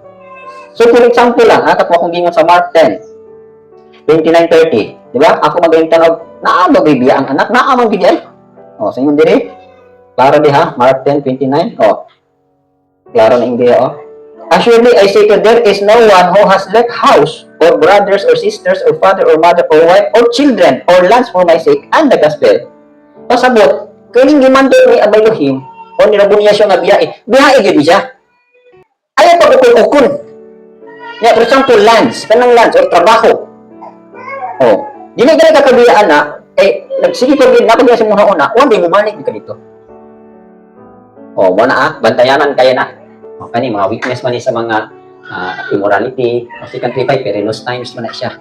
So for example lang, ha, kapag akong gingon sa Mark 10, 29-30, di ba? Ako magaling tanong, naamag bibiya ang anak, naamag bibiya. O, sa inyo dire, klaro di ha, Mark 10:29. Oh. Klaro na hindi oh. Assuredly I say to you, there is no one who has left house or brothers or sisters or father or mother or wife or children or lands for my sake and the gospel. Pasabot, kining gimando ni Abay Elohim o nirabunya siya nga biyahe. Biyahe gyud siya. Ayaw pag-ukol-ukol. Yeah, for example, lands, kanang lands or trabaho. Oh, dili gani ka kabiyaan na nagsige ko gid napagya sa mga una, one day bumalik ka dito. Oh, mo na bantayanan kaya na. O, kani mga weakness man ni sa mga immorality, second 35, perilous times man na siya.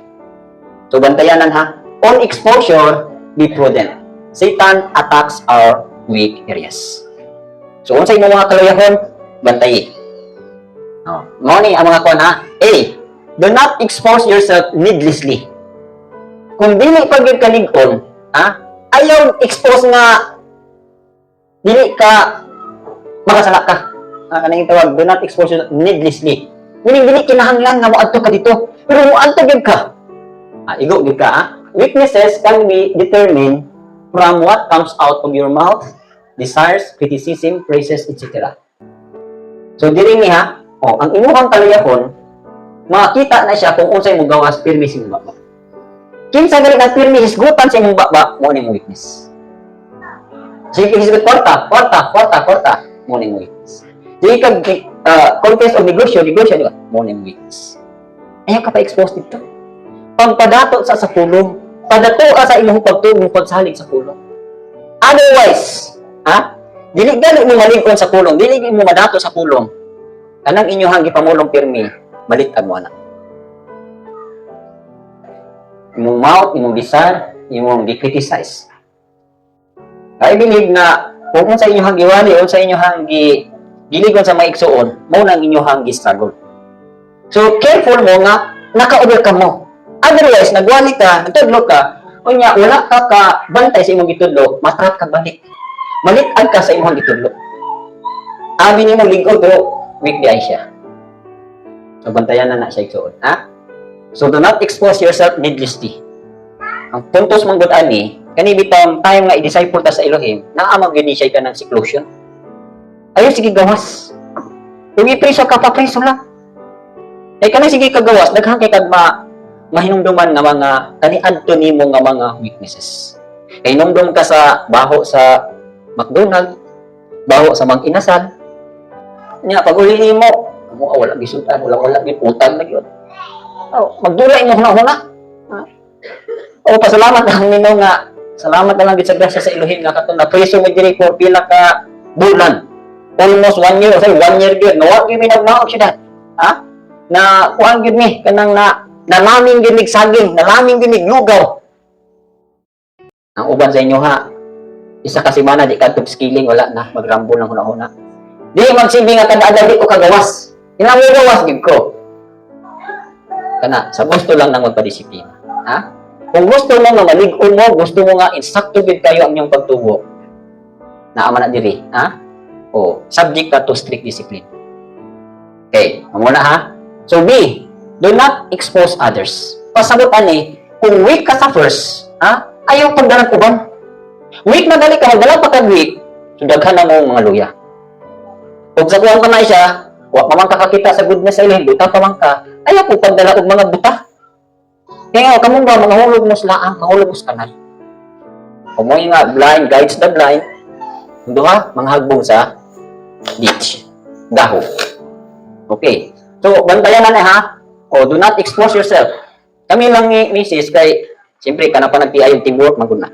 So, bantayanan ha. On exposure, be prudent. Satan attacks our weak areas. So, unsay mo mga kaluyahon, bantayi. Oh, mo ni ang mga kuan ha. A, do not expose yourself needlessly. Kung dili pagid kalig-on, ha? Ayaw expose nga dili ka makasala ka. Kanang tawag, do not expose yourself needlessly. Meaning, dili kinahanglan nga moadto ka dito. Pero moadto gyud ka. Igo gyud ka, ha? Weaknesses can be determined from what comes out of your mouth, desires, criticism, praises, etc. So, dili ni ha, ang imuhang kaluyahon, makita na siya kung unsay mo gawas pirmi sa imong baba. Kinsa gali nga pirmi hisgutan sa imong baba, mo ni weakness. Sige, hisgut porta, mo ni weakness. Sige kag contest of negosyo, di ba? Mo ni weakness. Ayaw ka pa-expose dito. Pagpadato sa pulong, padato ka sa imong pagtulong, pagsalig sa pulong. Otherwise, dili gali mo maligkon sa pulong, dili mo madato sa pulong. Kanang inyohang gipamulong pirmi, baliktad mo anak. Imong mouth, imong bisan, imong gi-criticize. I believe na kung sa inyohang giwali o sa inyohang giligon sa mga igsuon, mao nang inyohang gi-struggle. So careful mo nga naka-overcome mo. Otherwise, nagwali ka, nagtudlo ka, unya wala ka ka bantay sa imong gitudlo, matrap ka balik. Malitad ka sa imong gitudlo. Abi nimo lingkod pero weak di ay siya. So bantayan na siya igsuon, ha? So do not expose yourself needlessly. Ang puntos mong good ani, kani bitong time nga i-disciple ta sa Elohim, naamag gyud ni siya ka ng seclusion. Ayaw sige gawas. Kung ipreso ka pa preso lang. Kanang sige kagawas, daghan kay kag mahinumduman nga mga kaniadto nimo nga mga weaknesses. Kay hinumdum ka sa baho sa McDonald, baho sa Mang Inasal. Nya pag uli nimo, wala gisutan, wala giputang na gyud. Magdulay mo huna-huna. Pasalamat lang nino nga, salamat na lang gid sa grasya sa Elohim nga katon na preso mo diri for pila ka bulan. Almost 1 year, say 1 year gyud. Nawa gyud mi nagmaog siya. Na kuan gyud mi kanang nalaming gyud mig saging, nalaming gyud mig lugaw. Ang uban sa inyo ha, isa ka semana di ka skilling, wala na magrambol lang huna-huna. Di magsibi nga kada di ko kagawas. Gawas gyud ko. Kana sa gusto lang nang magpadisiplina. Kung gusto mo nga malig-on mo, gusto mo nga insakto gyud kayo ang inyong pagtubo. Naama na diri, subject ka to strict discipline. Okay, muna ha. So B, do not expose others. Pasabot ani, kung weak ka sa first, ayaw pagdalang uban. Weak na gali ka, magdala pa ka weak, so daghan na mo mga luya. Kung sa buwan ka na siya, wa pa man kakakita sa goodness sa ilin, buta pa man ka, ayaw po pagdala og mga buta. Kaya nga, kamong ba, mga hulog mo sila, mahulog mo sa kanal. Kumoy nga, blind guides the blind, hindi ha, mga hagbong sa ditch, daho. Okay. So, bantayan na ha. O, do not expose yourself. Kami lang ni Mrs. kay, siyempre, ka na pa nagtiay yung teamwork, maguna.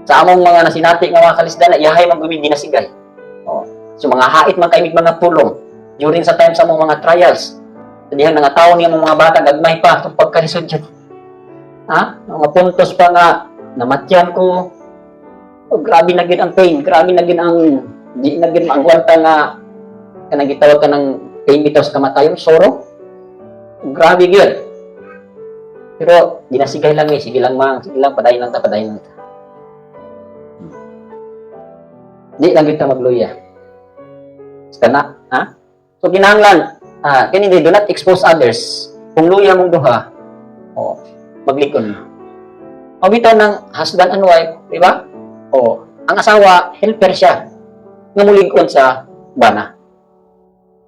Sa among mga nasinati nga mga kalisdan na iyahay man gumi dinasigay. Oh. So mga hait man kaimig mga tulong during sa time sa among mga trials. Dihan nga tawo niya mga bata gagmay pa tong pagkalisod dyan. Ha? Mga puntos pa nga namatyan ko. Oh, grabe na gid ang pain, grabe na gid ang di na gid maangwanta nga kanang gitawag ka ng pain bitaw sa kamatayon, sorrow. Grabe gyud. Pero dinasigay lang sige lang padayon lang ta, padayon lang ta. Di lang kita magluya. Kana, ha? So kinahanglan, kini do not expose others. Kung luya mong duha, maglikon. O bitaw ng husband and wife, di ba? Ang asawa, helper siya. Nga muligkon sa bana.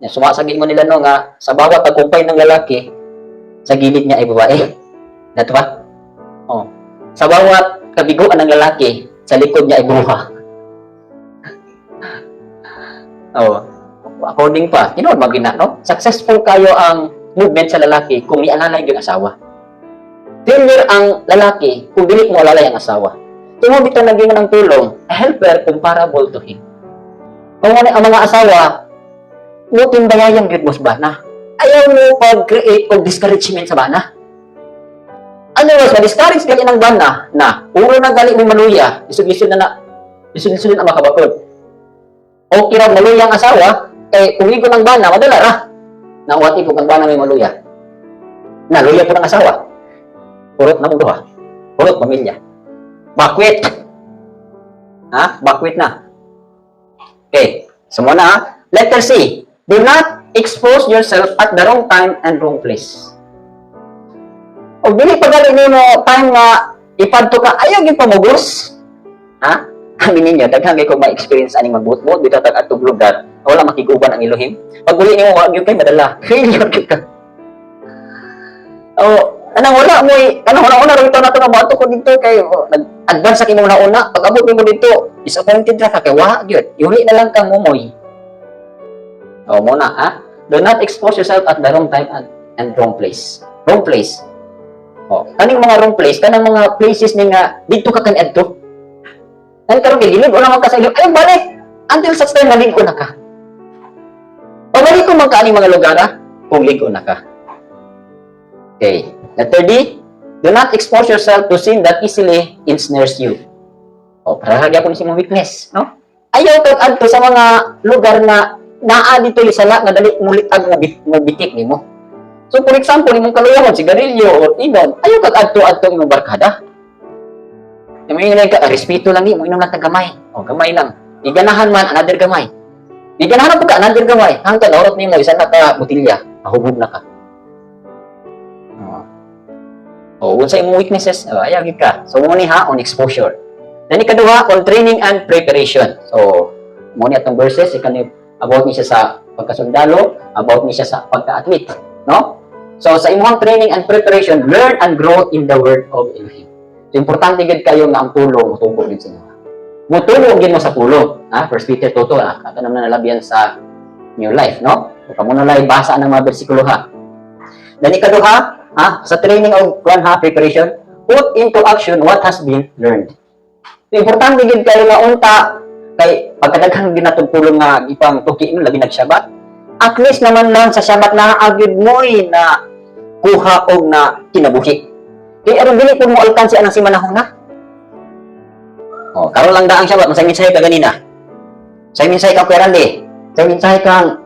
Sumasagin mo nila no nga, sa bawat pagkumpay ng lalaki, sa gilid niya ay babae. Dato ba? Sa bawat kabiguan ng lalaki, sa likod niya ay bruha. According pa, magina, no? Successful kayo ang movement sa lalaki kung ialalay yung asawa. Failure ang lalaki kung dili mo alalay ang asawa. Kung mo bitaw naging ng tulong, a helper comparable to him. Kung ang mga asawa, mo timbayayang gyud mo sa bana. Ayaw mo pag-create o discouragement sa bana. Ano was, ma-discourage gali ng bana na puro na gali mo maluya, isug-isug na ang makabakod. O kira maluya ang asawa, kung igo ng bana, madala ra. Nawati ko kang bana may maluya. Naluya po ng asawa. Purot na mong duha. Purot pamilya. Bakwit. Bakwit na. Okay. So muna ha. Letter C. Do not expose yourself at the wrong time and wrong place. O dili pagaling mo time nga ipadto ka, ayaw yung pamugos. Amin ninyo, daghang ko ma-experience aning magbuot-buot dito tag atong lugar, wala makiguban ang ilohim. Pag uli nimo wa gyud kay madala. Failure gyud ka. Una rito na to nga bato ko dito kay nag-advance sa kimo una. Pag abot nimo dito, disappointed ra ka kay wa gyud. Iuli na lang kang mumoy. Muna do not expose yourself at the wrong time and wrong place. Wrong place. Kaning mga wrong place, kanang mga places ni nga dito ka kan adto. Ang karon gilid wala man ka sa ilog, ay balik. Until such time maligo na ka. Pabalik ko man ka aning mga lugar kung ligo na ka. Okay. Letter D, do not expose yourself to sin that easily ensnares you. Para hagya ko ni mong weakness, no? Ayaw kag adto sa mga lugar na naa dito sala nga dali mulitag nga bitik nimo. So for example, imong kaluyahon sigarilyo or inom, ayaw kag adto imong barkada. May nga ka respeto lang ni mo inom lang tag gamay. Gamay lang. Iganahan man another gamay. Iganahan pag another gamay, hangtod orot nimo isa na ka botilya, mahubog na ka. Unsa imong weaknesses? Ayaw gid ka. So mo ni on exposure. Then ikaduha on training and preparation. So mo ni atong verses ikan about ni siya sa pagkasundalo, about ni siya sa pagka-athlete, no? So sa imong training and preparation, learn and grow in the word of Elohim. So, importante gid kayo nga ang tulong mutubo gid sa inyo. Mutubo gid mo sa tulong, 1 Peter 2:2, kato naman nalabyan sa new life, no? Kamo na lay basa ng mga bersikulo ha. Dan ikaduha, sa training of preparation, put into action what has been learned. So, importante gid kayo nga unta kay pagkadaghang ginatong tulong nga ipang tuki mo labi nagsabat. At least naman lang sa sabat na agid mo na kuha og na kinabuhi. Kaya aron dili pud mo alkansi anang si manahon na. Karon lang daang sabat masay mensahe ka ganina. Say mensahe ka kuya Randy. Say mensahe kang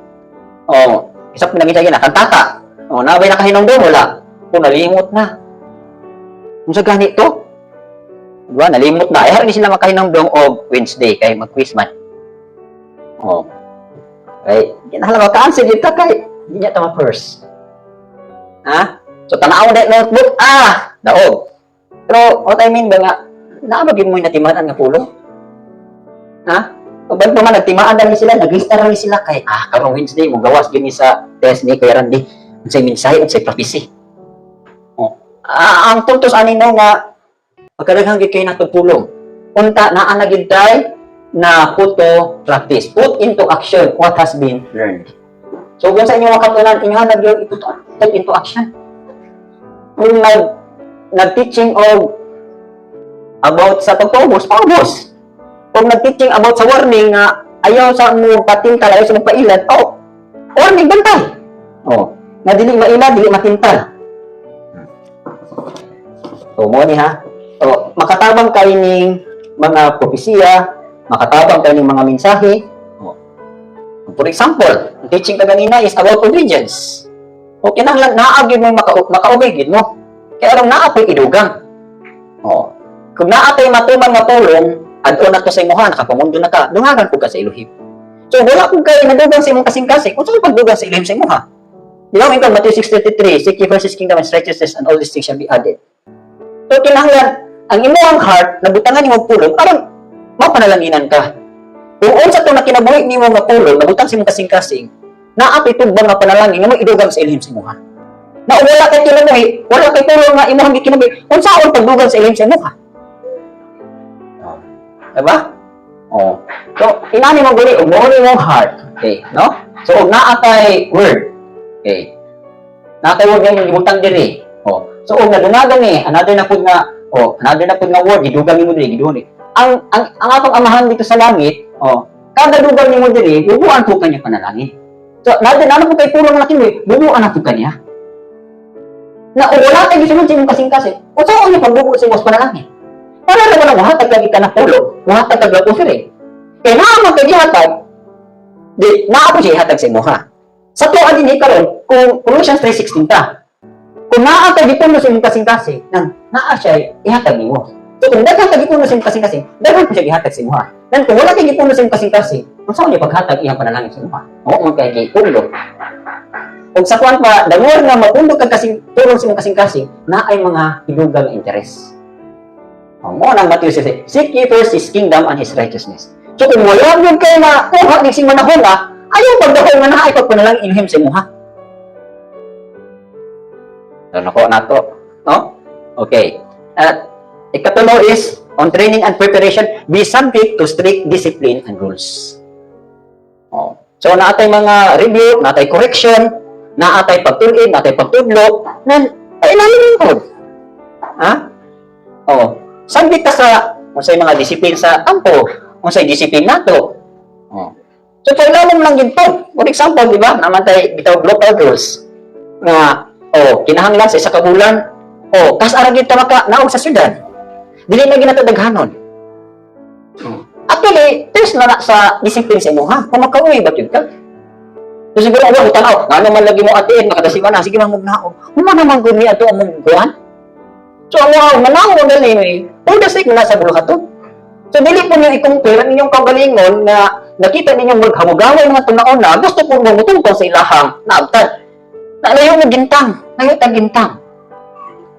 isap pinagitay na kantata. Nabay na kahinungdom wala. Nalimot na. Unsa gani to? Diba, nalimot na. Ay, hindi sila makahinungdom og Wednesday kay mag-quiz man. Okay. Ginahalaw ka cancel dito kay hindi niya tama first. So tanaw na notebook daog. Pero what I mean ba nga naabagin mo natiman nga pulo? Ubang pa man, nagtimaan na ni sila, nag-lista na ni sila kay, karong Wednesday, mo gawas gini sa test ni Kuya Randy. Unsay mensahe, unsay prophecy. Ang tuntos ani no nga, pagkadaghang gid kay natutulong. Unta, naa na gid tay na put to practice. Put into action what has been learned. So, kung sa inyo makatunan, inyo yung iput into action. Kung nag-teaching of about sa pagpubos, paubos. Kung nag-teaching about sa warning nga ayaw sa mo patintal, ayaw sa mo pailan, warning, bantay. Na dili maila, dili matintal. Mo ni ha. Makatabang kayo ning mga propesiya, makatabang kayo ning mga mensahe. For example, ang teaching ka ganina is about obedience. Kinahanglan naagid mo makaobey mo. Kaya aron naa po'y idugang. Kung naa tay matuman nga tulong, adto na to sa imuha, nakapamundo na ka, dungagan po ka sa iluhib. So, wala kung kayo nadugang sa imong kasing-kasing, kung saan pagdugang sa iluhib sa imuha? Di ba, ikaw, Matthew 6:33, seek ye first his kingdom and righteousness, and all these things shall be added. So, kinahanglan, ang imuhang heart, nabutangan imong pulong, aron, mapanalanginan ka. Kung unsa to na kinabuhi nimo nga pulong, nabutang sa imong kasing-kasing, naapay tubang nga panalangin, nga mo idugang sa iluhib sa imuha. Na wala kay kinabuhi, wala kay pulong nga imuhang gikinabuhi, unsaon pagdugang sa iluhib sa imuha? Diba? So, inani mo guli, umuni mong heart. Okay, no? So, naatay word. Okay. Naatay word nga yung libutang diri. So, nadungagan another na pud nga word, gidugang nimo diri, gidugan. Ang atong amahan dito sa langit, kada dugang nimo diri, bubuan po kanya panalangin. So, nana po kay pulong na kini, bubuan na po kanya. Na wala kay gisunod sa imong kasing-kasing. Unsa ang pagbubuo sa imong panalangin? Para naman ang mahatag lagi ka na pulo, mahatag ka lang offer Kaya naamang ka gihatag, di, naapo siya ihatag sa imuha. Sa tuwa din karon kung Colossians 3:16 ta, kung naa ka gipuno sa imong kasing-kasing, naa siya ihatag nimo. So kung daghang ka gipuno sa imong kasing-kasing, daghang po siya ihatag sa imuha. Then kung wala ka gipuno sa imong kasing-kasing, kung saan niya paghatag iyang panalangin sa imuha? Man kay gipuno. Kung sa kuwan pa, the more nga mapundo kag kasing tulong sa imong kasing-kasing, na ay mga hidugang interes. Mo nang Matthew 6, seek ye first his kingdom and his righteousness. So kung wala yun kayo na kuha ng sing manahon ayaw pagdahol nga na ay pagpanalang inuhim sa imuha. Nako na to. No? Okay. At ikatulo is, on training and preparation, be subject to strict discipline and rules. So naatay mga review, naatay correction, naatay pagtulid, naatay pagtudlo, na ilalim ko. Subject ka sa unsay mga disiplin sa ampo, unsay disiplin nato. So kailangan lang gid to. For example, di ba? Naman tay bitaw local rules nga kinahanglan sa isa ka bulan, kas ara gid ta maka naog sa syudad. Dili na ginato daghanon. Actually, test na sa disiplin sa imuha. Kung makauwi ba yun ka? So siguro ako tanaw, nga naman lagi mo atiin, makadasiman na, sige man magnaog. Uma naman gumi ato among buwan. So, ang manaw mo galing for the sake na sa buluhaton. So, dili po niyo i-compare ang inyong kagalingon na nakita ninyong maghamugaway mga tunaon na gusto po mong mutungkol sa ilahang naabtan. Na layo mo gintang, layo tag gintang.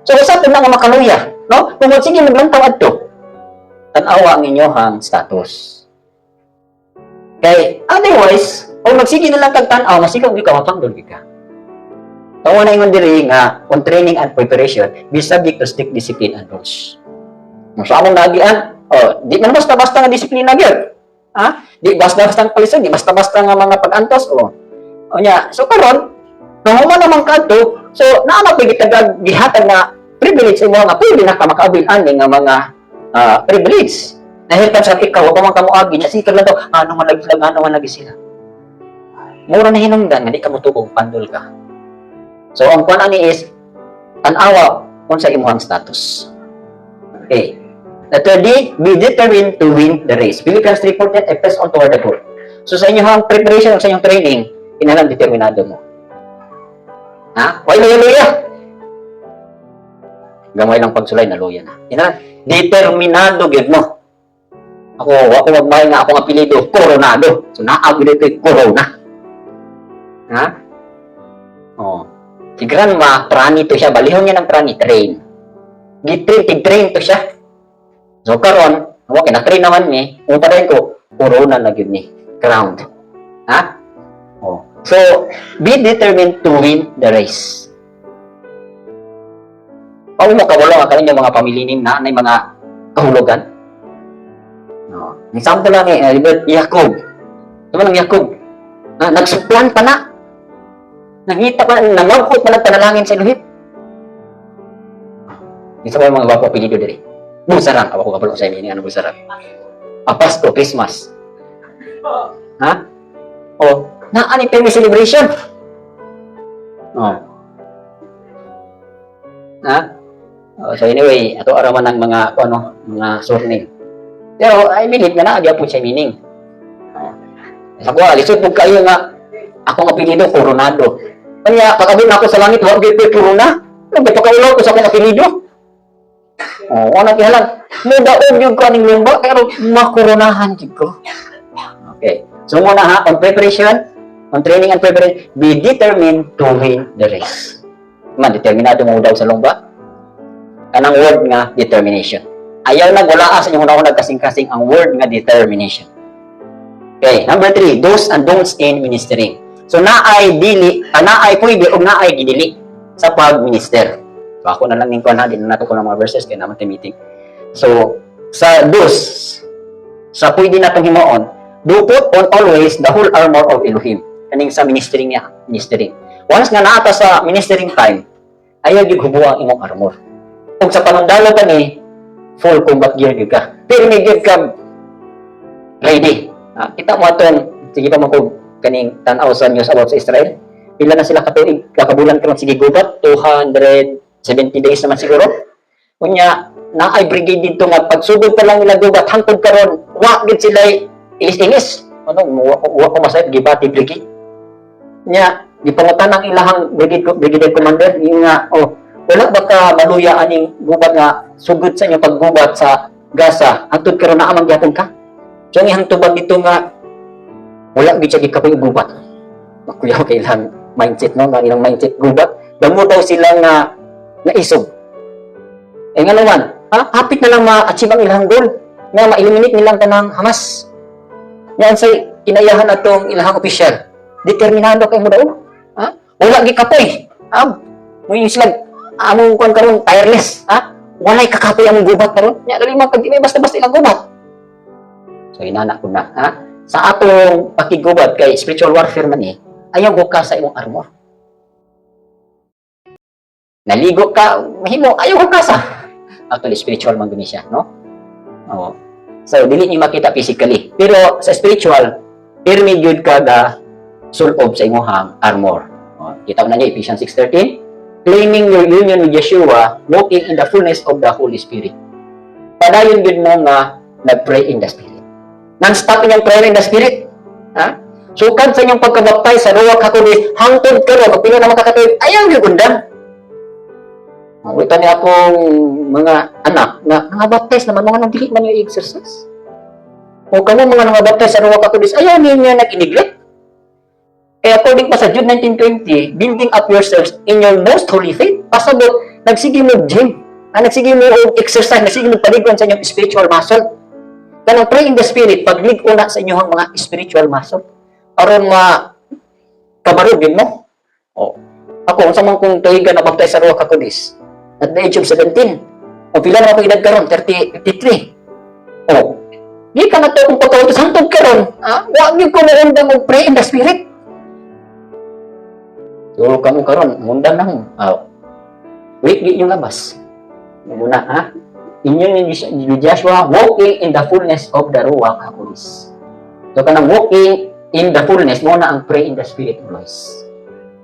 So, usap po na nga makaluya, no? Kung sige maglantaw adto, tanawa ang inyong status. Kay, otherwise, kung magsige na lang kag tanaw, masigaw ka, mapanggol ka. Tawa na yung diri nga, on training and preparation, be subject to strict discipline and rules. So, among nagian, di man basta-basta nga disiplina gyud. Di basta-basta nga palisan, di basta-basta nga mga pag-antos, so karon, nahuman naman kadto, so naana pigi tagag gihatag na privilege sa mga pwede na ka makaabil ani nga mga privilege. Dahil sa ikaw, wa man kamo agi nya sikag lang daw, ano man lagi sila. Mura na hinungdan nga di ka motubog pandol ka. So, ang kuan ani is, tanawa kung sa imuhang status. Okay. The third D, be determined to win the race. Philippians 3:14, press on toward the goal. So, sa inyong preparation, sa inyong training, inalang determinado mo. Why luya? Gamay lang pagsulay, naluya na. Inalang, determinado, gid mo. Ako magmahal nga akong apelido, Coronado. So, naagod ito yung Corona. Si grandma, prani to siya. Balihon niya ng prani, train. Tig-train to siya. So, karon, kina-train naman ni, kung pa rin ko, corona na gyud ni, crowned. Ha? Oh. So, be determined to win the race. Paano mo kabalo ang kanilang mga pamilinin na mga kahulugan? No. Example lang Jacob. Diba ng Jacob? Nagsuplan pa na. Nakita pa, namangkot pa ng panalangin sa Elohim. Isa pa yung mga bago apelido diri. Busaran. Ako ko kabalo sa inyo. Ano busaran? Pasko, Christmas. Ha? O, naani pa yung celebration. Oh. Ha? So anyway, ato araman ng mga surname. Pero I believe na naagya po siya meaning. Ako, alisod po kayo nga, ako nga apelido, Coronado. Kanya, kakabin ako sa langit, huwag dito Corona. Nagpapakaulaw ko sa aking apelido. Ano kihalang, mudaog yung kaning lumba, pero makoronahan ko. Okay. So muna ha, on preparation, on training and preparation, be determined to win the race. Determinado mo daw sa lumba. Kanang word nga determination. Ayaw nagwala sa inyong una nagkasing-kasing ang word nga determination. Okay, number 3, do's and don'ts in ministering. So naay pwede o naay gidili sa pag-minister. So ako na lang ning kuan ha, din nato ko ng mga verses kay naman meeting. So sa do's, sa pwede natong himuon, do put on always the whole armor of Elohim. Kaning sa ministering niya, ministering. Once nga naata sa ministering time, ayaw gyud hubuang imong armor. Kung sa panundalo ka ni, full combat gear gyud ka. Pero may gyud ka ready. Kita mo atong, sige pa mo kaning tan-aw sa news about sa Israel. Pila na sila katuig, kakabulan karon sige gubat, 270 days naman siguro. Kunya, naay brigade dito nga pagsugod pa lang nila gubat, hangtod karon, wa gid sila ilis-ilis. Wa ko masayat gibati brigade. Nya, gipangutan ang ilahang brigade commander, yung nga, wala ba ka maluya aning gubat nga sugod sa inyo paggubat sa Gaza, hangtod karon na amang gyapon ka? So, ang ihang tubag dito nga, wala gid siya gikapoy gubat. Makuyaw kay ilang mindset, no? Ilang mindset gubat. Damo daw sila nga naisog. Nga naman, hapit na lang ma-achieve ang ilang goal. Nga ma-eliminate nilang tanang Hamas. Yan sa kinayahan atong ilang opisyal. Determinado kay mo daw. Wala gikapoy. Mo yung sila, among kuan karon tireless. Walay kakapoy among gubat karon. Nya dali man pag di may basta-basta ilang gubat. So, inana ko na, sa atong pakigubat kay spiritual warfare man ayaw go ka sa imong armor. Naligo ka, mahimo, ayaw go ka sa. Actually, spiritual man gani siya, no? Oo. So, dili ni makita physically. Pero sa spiritual, pirmi gyud ka ga sulob sa imong armor. Kita mo na niya, Ephesians 6:13, claiming your union with Yeshua, walking in the fullness of the Holy Spirit. Padayon gyud mo nga nag-pray in the Spirit. Non-stop inyong prayer in the Spirit. Sukad sa inyong pagkabaptay sa Ruach HaKodesh, hangtod ka rin, magpino na makakatuloy, ayaw yung gundang. Ito niya akong mga anak na nangabaptize naman, mga nagdilit man yung exercise. O kamo mga nangabaptize sa Ruach HaKodesh, ayaw niya nag-iniglit. Kaya according pa sa Jude 19:20, building up yourselves in your most holy faith, pasabot, nagsige mo gym, nagsige mo exercise, nagsige mo paliguan sa inyong spiritual muscle. Kanang pray in the Spirit, paglig-una sa inyong mga spiritual muscle. Aron kabarugin mo. Ako, unsa man kong tuigan na baptize sa Ruach HaKodesh at the age of 17. Pila na ako edad karon, 53. Di ka na to kung pagkautos hangtod karon. Huwag niyo ko maundang mo pray in the Spirit. So, kamo karon, mundang na mo. Wait yung labas. Muna, inyo ni Joshua, walking in the fullness of the Ruach HaKodesh. So, kanang walking in the fullness, mo na ang pray in the Spirit voice.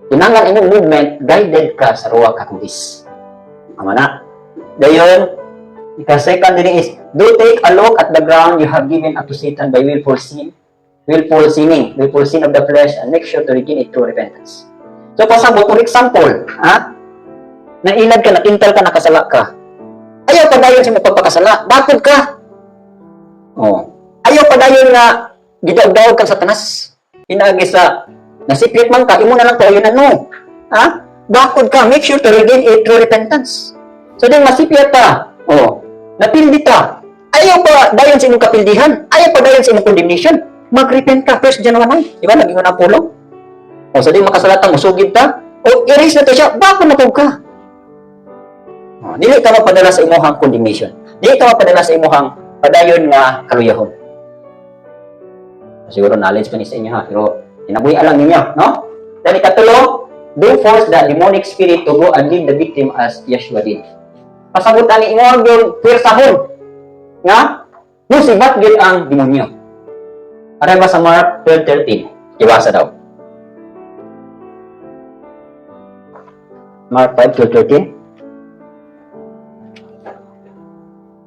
Tinangan inyong movement, guided ka sa Ruach HaKodesh. Ama na. Dayon, second reading is, do take a look at the ground you have given unto Satan by willful sin of the flesh, and make sure to regain it through repentance. So, pasabot, for example, nailad ka, nakintal ka, nakasala ka. Ayaw pa dayon sa magpapakasala. Bakit ka? Ayaw pa dayon nga gidaw-daw ka sa tanas. Inaagi sa nasipit man ka, imo na lang tayonan mo. Bakit ka? Make sure to regain it through repentance. So, din masipit ka. Napildi ka. Ayaw pa dayon sa imong kapildihan. Ayaw pa dayon sa imong condemnation. Mag-repent ka, 1 John 1:9. Diba? Naging ng pulong. O sa di makasalatan, musugid ta. O erase na to siya, bako na to ka. O, dili ka mapadala sa imuhang condemnation. Dili ka mapadala sa imuhang padayon nga kaluyahon. Siguro knowledge pa ni sa inyo ha, pero tinabuhi alam ninyo, no? Then ikatulo, don't force the demonic spirit to go and leave the victim as Yeshua did. Pasagutan ni imo yung pirsahon nga musibat gyud ang demonyo. Aray ba sa Mark 12:13? Ibasa daw. Mark 5:12-13.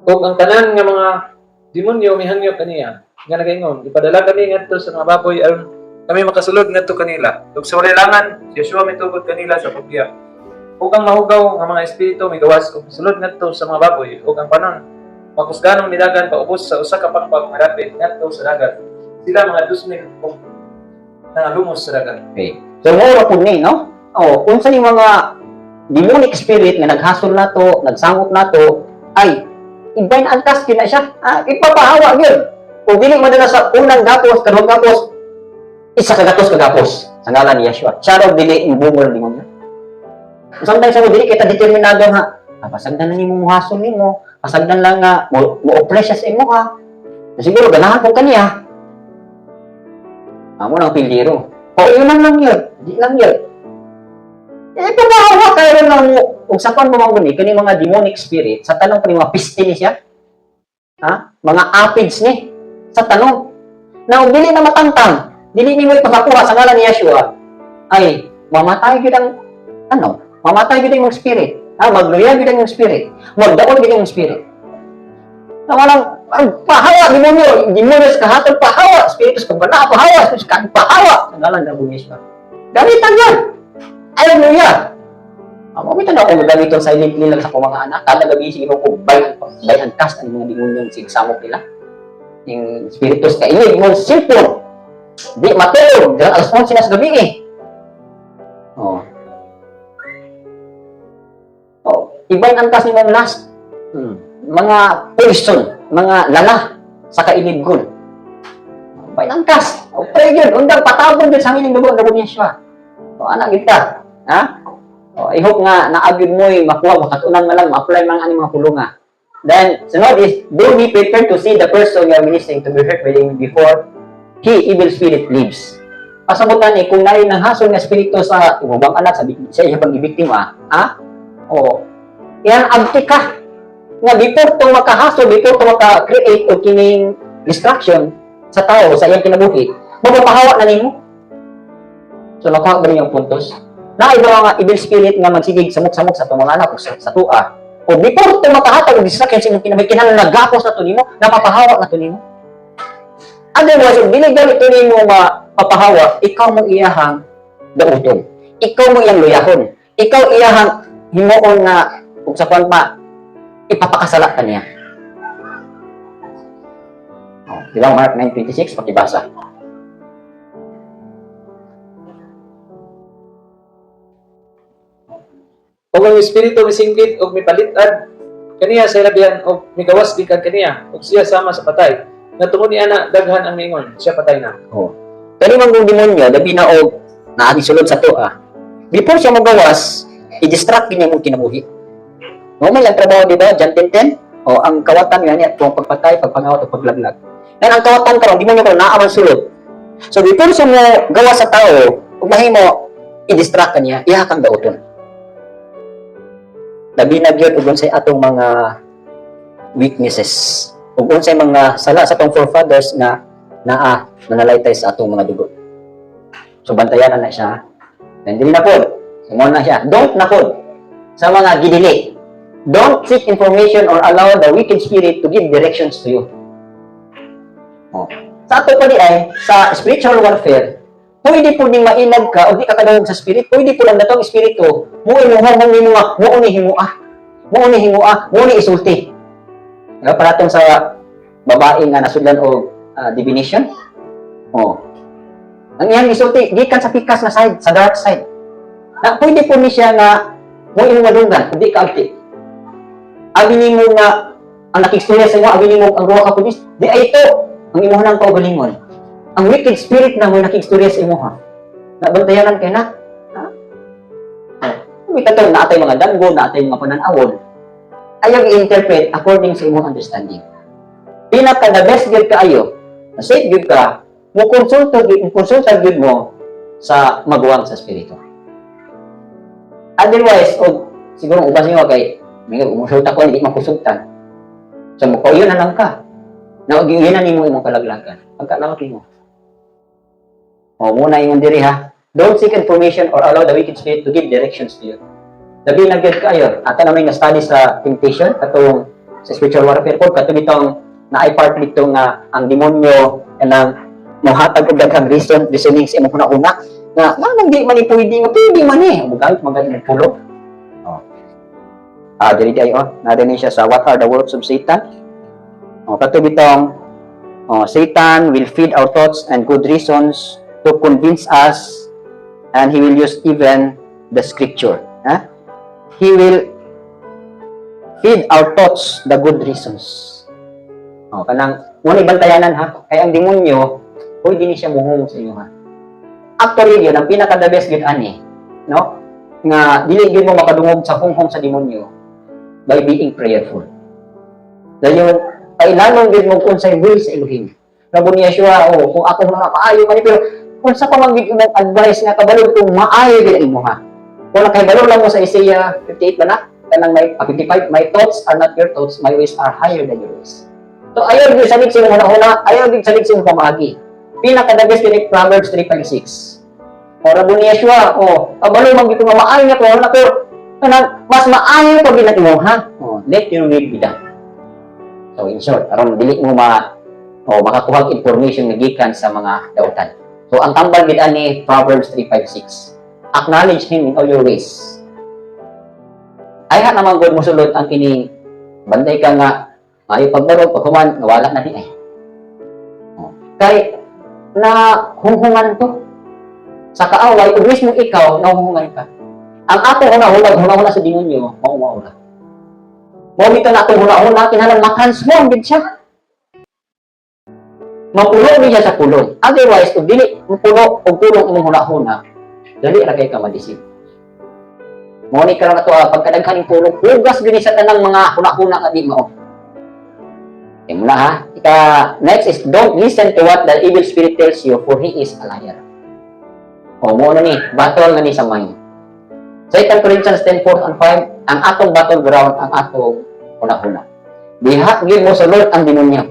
Kung ang tanan nga mga demonyo mihangyo kaniya, nga nagaingon, ipadala kami ngadto sa mga baboy aron kami makasulod ngadto kanila. Ug sa walilangan, si Yeshua mitugod kanila sa pagbiya. Ug ang mahugaw nga mga espiritu migawas ug sulod ngadto sa mga baboy ug ang panon makusganong midagan paubos sa usa ka pakpak nga rapid ngadto sa dagat. Sila mga 2,000 kung nangalumos sa dagat. Okay. So mo ra pud ni, no? Oh, kung sa mga demonic spirit nga naghasol nato, nagsangop nato, ay ibayn antas kina siya. Ipapahawa gyud. Kung dili madala sa unang gapos, kaduhang gapos, isa ka gapos sa ngalan ni Yeshua. Siya raw dili imbungol ni mo. Sometimes mo dili kita determinado nga, pasagdan na nimo muhasol nimo, pasagdan lang nga mo oppress siya sa imo ha. Siguro ganahan ko kaniya. Amo nang pildiro. O yun lang yun. Di lang yun. Pabahawa kayo lang mo. Kung saan mo mga kani mga demonic spirit, sa tanong pa ni mga piste ni siya. Ha? Mga apids ni. Sa tanong. Na dili na matangtang. Dili ni mo ipakakuha sa ngalan ni Yeshua. Ay, mamatay yun ang, mamatay yun ang spirit. Ha? Magluya yun ang spirit. Magdaon yun ang spirit. Na walang, pahawa, demonyo sa kahatol, pahawa, spiritus pagbanaa, pahawa, spiritus pahawa. Sa ngalan ng Yeshua. Gamitan yan. Hallelujah! Mamitan ako gamiton silently lang sa akong mga anak. Kada gabi siguro ko bayan cast ang mga demonyong sigsamok nila. Yung spiritus ka inig mo simple. Di matulog. Diyan alas 11 na sa gabi eh. Ibayin ang cast ni mong last. Mga poison, mga lala sa kainibgon. Bayan ang cast. Pray yun. Undang patabon din sa amin yung lubog na Yeshua. Anak kita. Ha? I hope nga naagid mo makuha, makatunan mo lang, ma-apply mga mga pulunga. Then, sunod is, don't be prepared to see the person you are ministering to be hurt by him before evil spirit leaves. Pasabutan ni, kung narin ng hasol nga spirito sa ibang anak, sa iya pag-ibiktima, yan, abti ka. Nga, before itong makahasol, before itong maka-create o kining distraction sa tao, sa iyang kinabuhi, mapapahawa na nimo. So, nakuha ba niyong puntos? Na iba mga evil spirit nga magsigig samok-samok sa itong mga anak o sa tua. O before ito makahatag o distraction sa inyong kinabay, nagapos na ito nimo, napapahawa na ito nimo. Otherwise, binigyan ito nimo mapapahawa, ikaw mong iyahang dauton. Ikaw mong iyang luyahon. Ikaw iyahang himuon na, kung sa kwan pa, ipapakasala ka niya. Di ba, Mark 9:26, pakibasa. O ang espiritu misinggit o mipalitad kaniya sa ilabihan o migawas gikan kaniya o siya sama sa patay. Nga tungod ni ana daghan ang miingon, siya patay na. Kani man kung demonyo, labi na og naagisulod sa tua. Before siya magawas, i-distract niya mong kinabuhi. Mo may ang trabaho di ba, John 10:10? O ang kawatan yan at kung pagpatay, pagpangawat o paglaglag. Yan ang kawatan karon, demonyo karon naaman sulod. So before siya mo gawas sa tao, ug mahimo i-distract kaniya, iya kang dauton. Labi na gyud ug unsay atong mga weaknesses ug unsay mga sala sa atong forefathers nga nanalaitay sa atong mga dugo. So bantayan na siya. Then dili na pod. Sumo na siya. Don't na pod sa mga gidili. Don't seek information or allow the wicked spirit to give directions to you. Sa ato pa di ay sa spiritual warfare, pwede po din mainag ka o di ka kadungog sa spirit. Pwede po lang datong espiritu mo ni isulti. Para tong sa babae nga nasudlan og divination. Ang iyang isulti gikan sa pikas na side, sa dark side. Na pwede po ni siya nga mo imong madunggan, di ka abti. Abi nimo nga ang nakikistorya sa imo abilingog ang ruha ka pulis, di ay ito ang imuha ng kaugalingon. Ang wicked spirit na mo nakikistorya sa imo ha. Nabantayanan kay na. Ha? May katong naatay mga danggo, naatay mga pananawon. Ayaw i-interpret according sa imong understanding. Pinaka the best good kaayo, na safe good ka, mo konsulta good mo sa maguwang sa espiritu. Otherwise, o siguro uban sa inyo kay may umusulta ko, hindi makusultan. So, magpauyon na lang ka. Naugiunan mo imong kalaglagan. Pagkalawak mo. O, muna yung diri ha. Don't seek information or allow the wicked spirit to give directions to you. Labi na good kayo. Ata namin na-study sa temptation, katong sa spiritual warfare po, katong itong na-i-part nito nga ang demonyo ng muhatag og daghang reasoning sa imong una nga nang di man pwede nga pwede man mugamit magaling pulo. Dili kayo narinig siya sa what are the works of Satan. Katong itong Satan will feed our thoughts and good reasons to convince us, and he will use even the scripture. He will feed our thoughts the good reasons. Kanang muna bantayanan ha. Kaya ang demonyo, pwede ni siya muhong sa inyo ha. Actually, yun, ang pinaka-the best good ani, no? Nga, dili yun mo makadungog sa hunghong sa demonyo by being prayerful. Dahil yun, kailangan din mo kung sa will sa Elohim. Nabo niya siya, kung ako na maayo man, pero kung sa pamangig ng advice nga kabalog kung maayo din mo ha. Kung nakaibalo lang mo sa Isaiah 58 ba na, kanang may 55, my thoughts are not your thoughts, my ways are higher than your ways. So, ayaw din salig sa una-una, ayaw din salig sa pamagi. Pinakadagis yun Proverbs 3:5-6. Rabo niya siya, kabalo man dito nga maayo niya kung pero mas maayo pag ginat mo, ha? Let your will be done. So, in short, aron dili mo makakuha information na gikan sa mga dautan. So, ang tambal gid ani Proverbs 3:5-6. Acknowledge him in all your ways. Ay naman gud mosulod ang kini banday ka nga maayo pagdarog paghuman nawala na di ay. Kay na hunghungan to sa kaaway ug mismo ikaw nahuhungan ka. Ang ato huna sa demonyo maumaula. Mo bitaw na ato huna kinahanglan ma-transform gid siya. Mapulo niya sa pulong. Otherwise, kung dili pulo o pulong imong huna-huna, dali ra kay ka madisip. Moni ka lang ato pagkadaghan ng pulong, hugas gini sa tanang mga huna-huna nga di mao. Muna ha. Next is don't listen to what the evil spirit tells you, for he is a liar. Mo na ni, battle na ni sa mind. 2 Corinthians 10:4-5, ang atong battleground, ang atong huna-huna. Diha gyud mo sulod ang demonyo.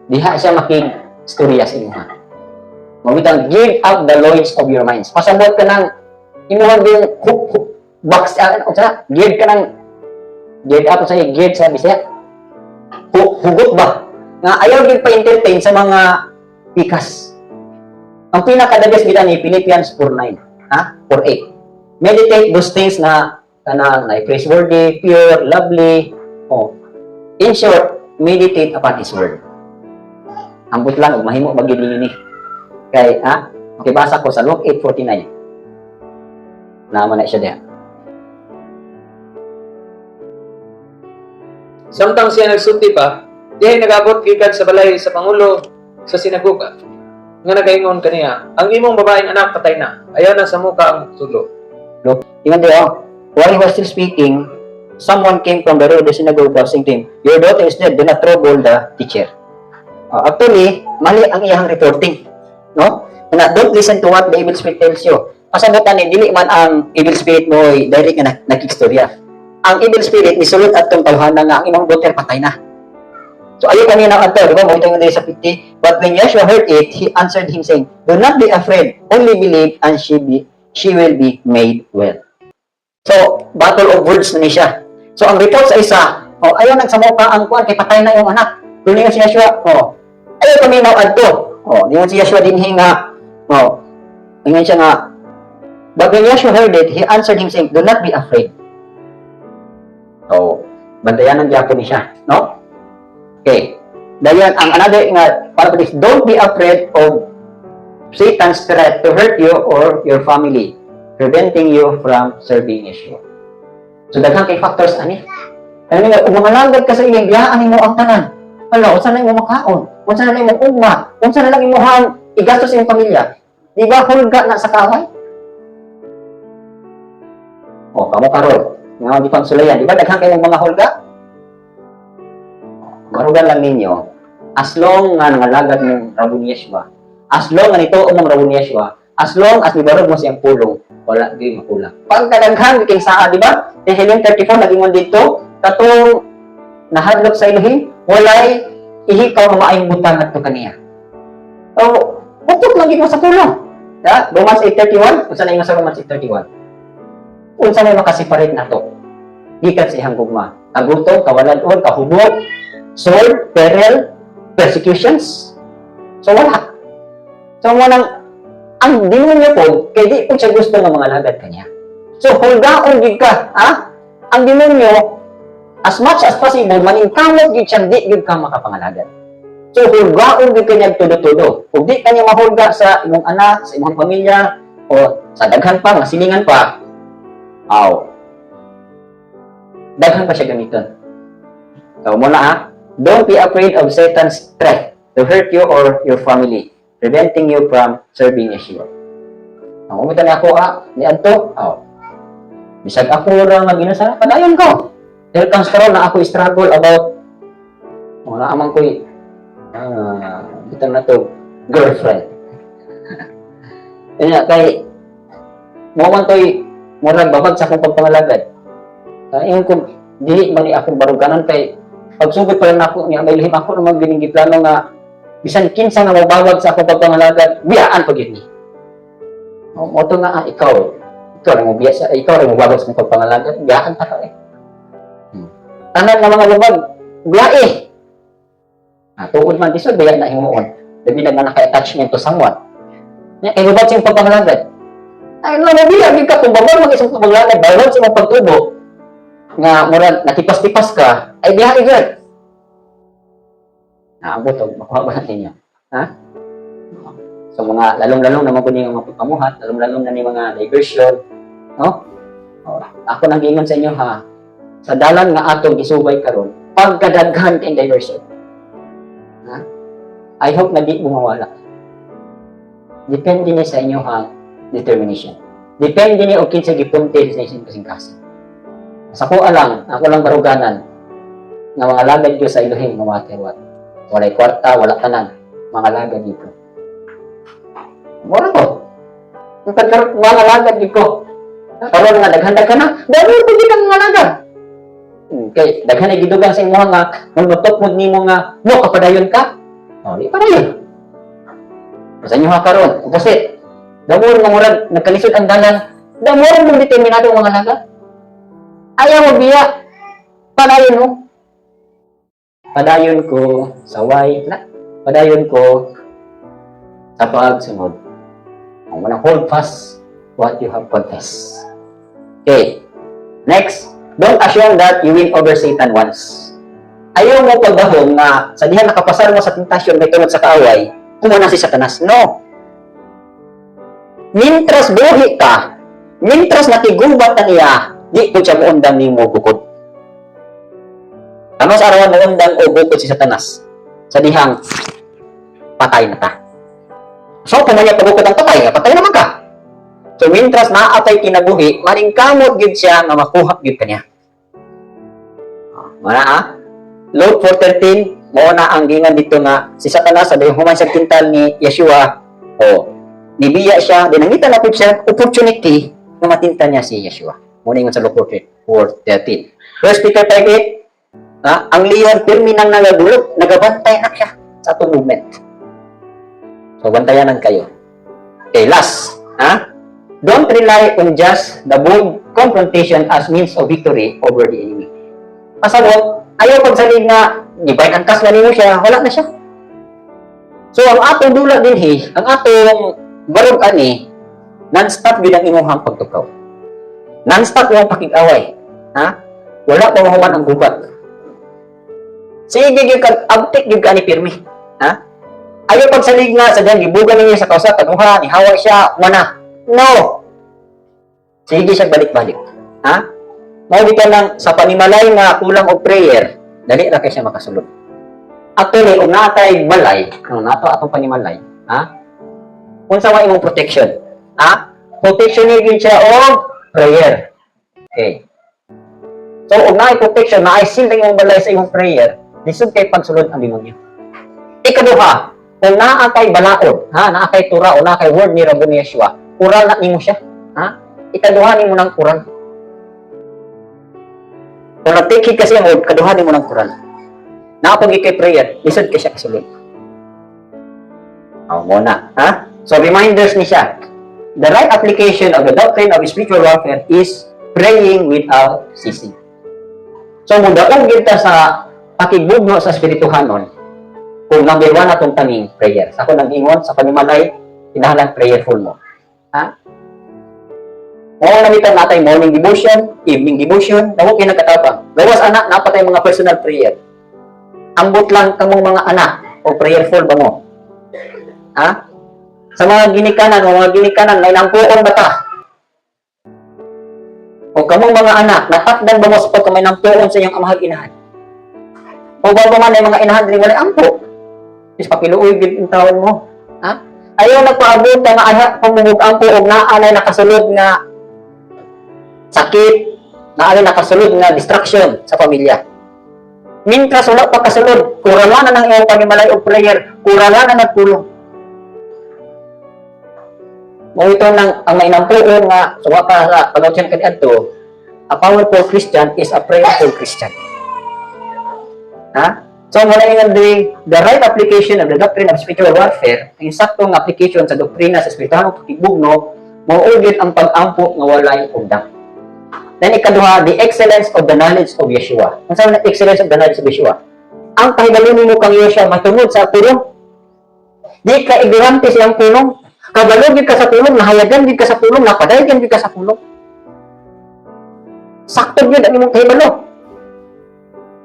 Diha siya makig-storya sa inyo. Mabitang, give up the loins of your minds. Pasabot ka ng imuhang yung box, give ka ng give sa Bisaya. Hugot ba? Nga ayaw din pa-entertain sa mga pikas. Ang pinakadagas gila ni Philippians 4:9. 4:8. Meditate those things na praiseworthy, pure, lovely. In short, meditate upon His Word. Ambot lang, mahimo magiging ni. Kay, makibasa ko sa Luke 8:49. Naman na siya diyan. Samtang siya nagsulti pa, dihay nagabot gikan sa balay sa Pangulo sa sinagoga. Nga nagaingon kaniya, ang imong babaeng anak patay na, ayaw na sa muka ang tulo. Look, tingnan diyo, while he was still speaking, someone came from the road of the synagogue saying to him, your daughter is dead, do not trouble the teacher. Actually, mali ang iyang reporting. No? Na don't listen to what the evil spirit tells you. Pasagutan ni dili man ang evil spirit mo direct nga nakikistorya. Ang evil spirit nisulod atong tawhana nga ang imong daughter patay na. So ayo kanina adto, di ba? Mo tingog sa 50. But when Yeshua heard it, he answered him saying, do not be afraid, only believe and she will be made well. So, battle of words na ni siya. So ang report sa isa, ayaw nagsamo pa ang kuan kay patay na yung anak. Kunin si Yeshua, ayaw kami na adto. Dingon si Yeshua din hinga. Ingon siya nga, but when Yeshua heard it, he answered him saying, do not be afraid. Bandayan ng Japo ni siya, no? Okay. Dayan, ang another nga, para this, don't be afraid of Satan's threat to hurt you or your family, preventing you from serving Yeshua. So, daghang kay factors, ani? Ano nga, kung mga lagad ka sa iyang biyaan mo ang tanan. Hala, unsa na imo makaon? Unsa na imo ugma? Unsa na lang imo igastos sa iyong pamilya? Di ba hulga na sa kaway? O, kamo karon. Nga di pang sulayan. Di ba daghang kayo mga hulga? Marugan lang ninyo. As long nga nangalagad ng Rabon Yeshua, as long nga nito ng Rabon Yeshua, as long as nibarog mo siyang pulong, wala di makulang. Pagkadaghan king saa, di ba? Tehilin 34 nagingon dito, katong nahadlok sa Elohim, walay ihikaw nga maayong butang ngadto kaniya. So, butok lang gid mo sa pulong. Ya, Romans 8:31, unsa na yung sa Romans 8:31? Unsa na makaseparate nato? Gikan sa ihang gugma. Kagutom, kawalan-on, kahubog, sword, peril, persecutions. So, wala. So, walang, ang demonyo po, kaya di po siya gusto ng mga lagad kanya. So, hulgaon gid ka, ha? Ang demonyo, as much as possible, maningkamot gid siya, di gid ka makapangalagad. So, hulgaon gid kanya todo-todo. Kung di kanya mahulga sa imong anak, sa imong pamilya, o sa daghan pa, nga silingan pa, daghan pa siya gamiton. So, muna ha, don't be afraid of Satan's threat to hurt you or your family, preventing you from serving Yeshua. Ang umita na ako, ni Anto, bisag ako lang mag-inasara, padayon ko. Dahil kang karon na ako struggle about, wala amang ko'y, bitang na to, girlfriend. Kaya, kay, mo man ko'y, murag babag sa akong pagpangalagad. Yung kung, dili man ni akong baruganan kay, pagsugod pa lang ako, niya may lihim ako naman giningiplano nga, bisan kinsa nga mabawag sa akong pagpangalagad, biyaan pag yun ni. Moto nga, ikaw rin mo biya siya, ikaw rin mo babag sa akong pagpangalagad, biyaan pa ka eh. Tanan na mga babag, biya eh. Tuod man disod, biya na himuon. Labi na nga naka-attachment to someone. Kaya babag sa akong pagpangalagad. Ay, biya, ka kung babag mag isang pagpangalagad, bawag sa akong pagtubo, nga murag natipas-tipas ka, ay biyahe girl. Naabot, makuha ba natin yun? Ha? So mga lalong-lalong naman ko niyo mga pagpamuhat, lalong-lalong na ni mga diversion, no? Ako nang gingon sa inyo ha, sa dalan nga atong isubay karon, pagkadaghan kay diversion. Ha? I hope na di bumawala. Depende niya sa inyo ha, determination. Depende niya o kinsa gipunti sa inyong kasing-kasing. Sa ko ako lang baruganan nga mga lagad ko sa Elohim no matter what. Walay kwarta, wala tanan, mga lagad dito. Mura ko. Mga lagad dito. Karon nga daghan-daghan na, dami ko gid ang mga lagad. Kay daghan ay gidugang sa imo nga mutok mo nimo nga mo kapadayon ka. Di padayon. Sa inyo ha karon, kasi damor nga murag nagkalisod ang dalan, damor mo determinado mga lagad. Ayaw mo biya. Padayon mo. Padayon ko sa padayon ko sa pagsunod. Ang manang hold fast what you have confessed. Okay. Next, don't assume that you win over Satan once. Ayaw mo pagdahom na sa diha nakapasar mo sa tentasyon may tungod sa kaaway, kumuna si Satanas. No. Mintras buhi ka, mintras nakigubat na niya, di ko siya muundang ni mo bukod. Ano sa arawan muundang o bukod si Satanas? Sa dihang patay na ta. So, kung niya pabukod ang patay naman ka. So, mintras naatay kinabuhi, maring kamot gid siya nga makuha gid kanya. Mana Luke 4:13, mo na ang gingan dito nga si Satanas sa dihang human sa kintal ni Yeshua. Nibiya siya, dinangita na po siya opportunity na matinta niya si Yeshua. Muna yung sa Luke 4:13. First Peter 5:8, ang leon pirmi nang nagagulog, nagabantay na siya sa atong movement. So, bantayanan kayo. Okay, last. Don't rely on just the bold confrontation as means of victory over the enemy. Pasabot, ayaw pagsalig nga, di ba angkas na nimo siya, wala na siya. So, ang atong dula din ang atong barog ani, non-stop din ang imuhang pagtukaw. Non-stop yung pakig-away. Wala pa mahuman ang gubat. Sige, yung abtik yung ka ni pirmi. Ayaw pagsalig nga sa dyan, gibugan niya sa kausa, taguha, nihawa siya, mana. No! Sige siya balik-balik. Mao dito lang sa panimalay nga kulang og prayer, dali ra kay siya makasulod. Actually, kung natay balay, nato atong panimalay, ha? Unsa wa imong protection? Ha? Protection gyud siya og prayer. Okay. So, kung naay protection, naay seal imong balay sa imong prayer, lisod kay pagsulod ang demonyo. Ikaduha, kung naa kay balaod, ha, naa kay tura o naa kay word ni Rabbi Yeshua, kural na nimo siya, ha? Ikaduha nimo ng kural. Kung nagtikid kasi ang word, kaduha nimo ng kural. Naa pag kay prayer, lisod kay siya kasulod. Muna, ha? So, reminders ni siya. The right application of the doctrine of spiritual warfare is praying without ceasing. So, mudaog kita sa pakigugno sa spirituhanon, kung number 1 atong taning prayer. Sa ako nag-ingon, sa panimalay, kinahanglan prayerful mo. Ha? Oo, namitan natay morning devotion, evening devotion, dawag kayo nagkatapang. Gawas anak, napatay mga personal prayer. Ambot lang kamong mga anak, o prayerful ba mo? Ha? Sa mga ginikanan, may nangpuon ba ta? O kamong mga anak, napatdan ba mo sa pagkamay nangpuon sa iyong amahag inahan? O ba man ay mga inahan, dili wala ampo? Is pakiluoy gid ang taon mo. Ha? Ayaw nagpaabot ka nga aha pamumug-ampo og naanay nakasulod nga sakit, naanay nakasulod nga distraction sa pamilya. Mintras wala pa kasulod, kuralan na ng iyong panimalay o prayer, kuralan na nagpulong. Mo ito nang ang mainampuon nga suwa pa sa pagawsan kaniadto, a powerful Christian is a prayerful Christian. Ha? So muna yung the right application of the doctrine of spiritual warfare, ang saktong application sa doktrina sa espiritualong pakigugno, mauugit ang pag-ampo nga walay undang. Then ikaduha, the excellence of the knowledge of Yeshua. Ang sabi na excellence of the knowledge of Yeshua? Ang pahigalunin mo kang Yeshua matungod sa tulong. Di ka ignorante siyang tulong. Kabalogin ka sa tulong, nahayagan din ka sa tulong, napadayagan din ka sa tulong. Sakto yun ang imong kahibalo.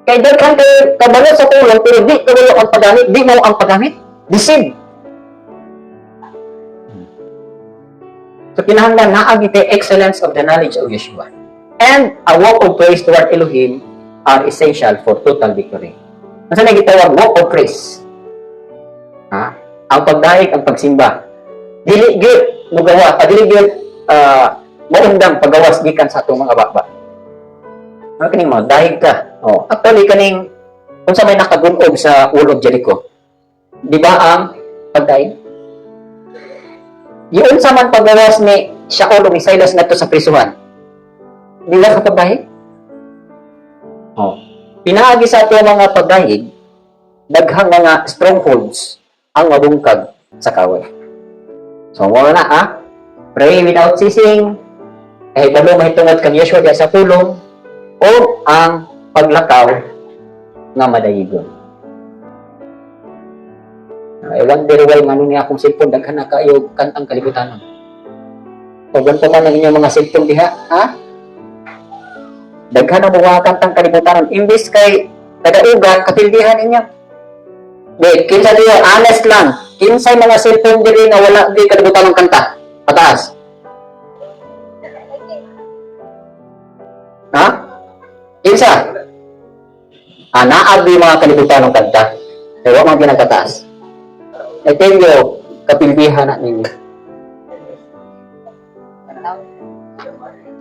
Kaya daghan kay kabalo sa tulong, pero di kabalo ang paggamit, di mo ang paggamit. Deceive. So kinahanglan naagi kay excellence of the knowledge of Yeshua. And a walk of praise toward Elohim are essential for total victory. Ano na gitawag walk of praise? Ha? Ang pagdaig, ang pagsimba. Dili gyud mugawa, dili gyud maundang pagawas gikan sa atong mga baba. Ano kaning mga dahig ka? Oh, actually kaning kung sa may nakagunog sa wall of Jericho. Di ba ang pagdaig? Yun sa man pagawas ni Shaul o ni Silas ngadto sa prisuhan. Di ba sa pagdahig? Oh. Pinaagi sa ato mga pagdahig, daghang mga strongholds ang mabungkag sa kaway. So, wala na, ha? Pray without ceasing, kahit balo mahitungod kang Yeshua diya sa pulong, o ang paglakaw nga madayigon. I wonder why man niya akong cellphone, daghan na kayo kantang kalibutan. O ganito man ang inyong mga cellphone diha, ha? Daghan na mga kantang kalibutan. Imbis kay kadaugan, kapildihan ninyo. Wait, kinsa diyo, honest lang. Kinsay mga cellphone diri nga wala di kalibutan ng kanta? Pataas. Ha? Kinsa? Naagi mga kalibutan ng kanta. Pero wala man ginagkataas. I tell you, kapilbihan na ninyo.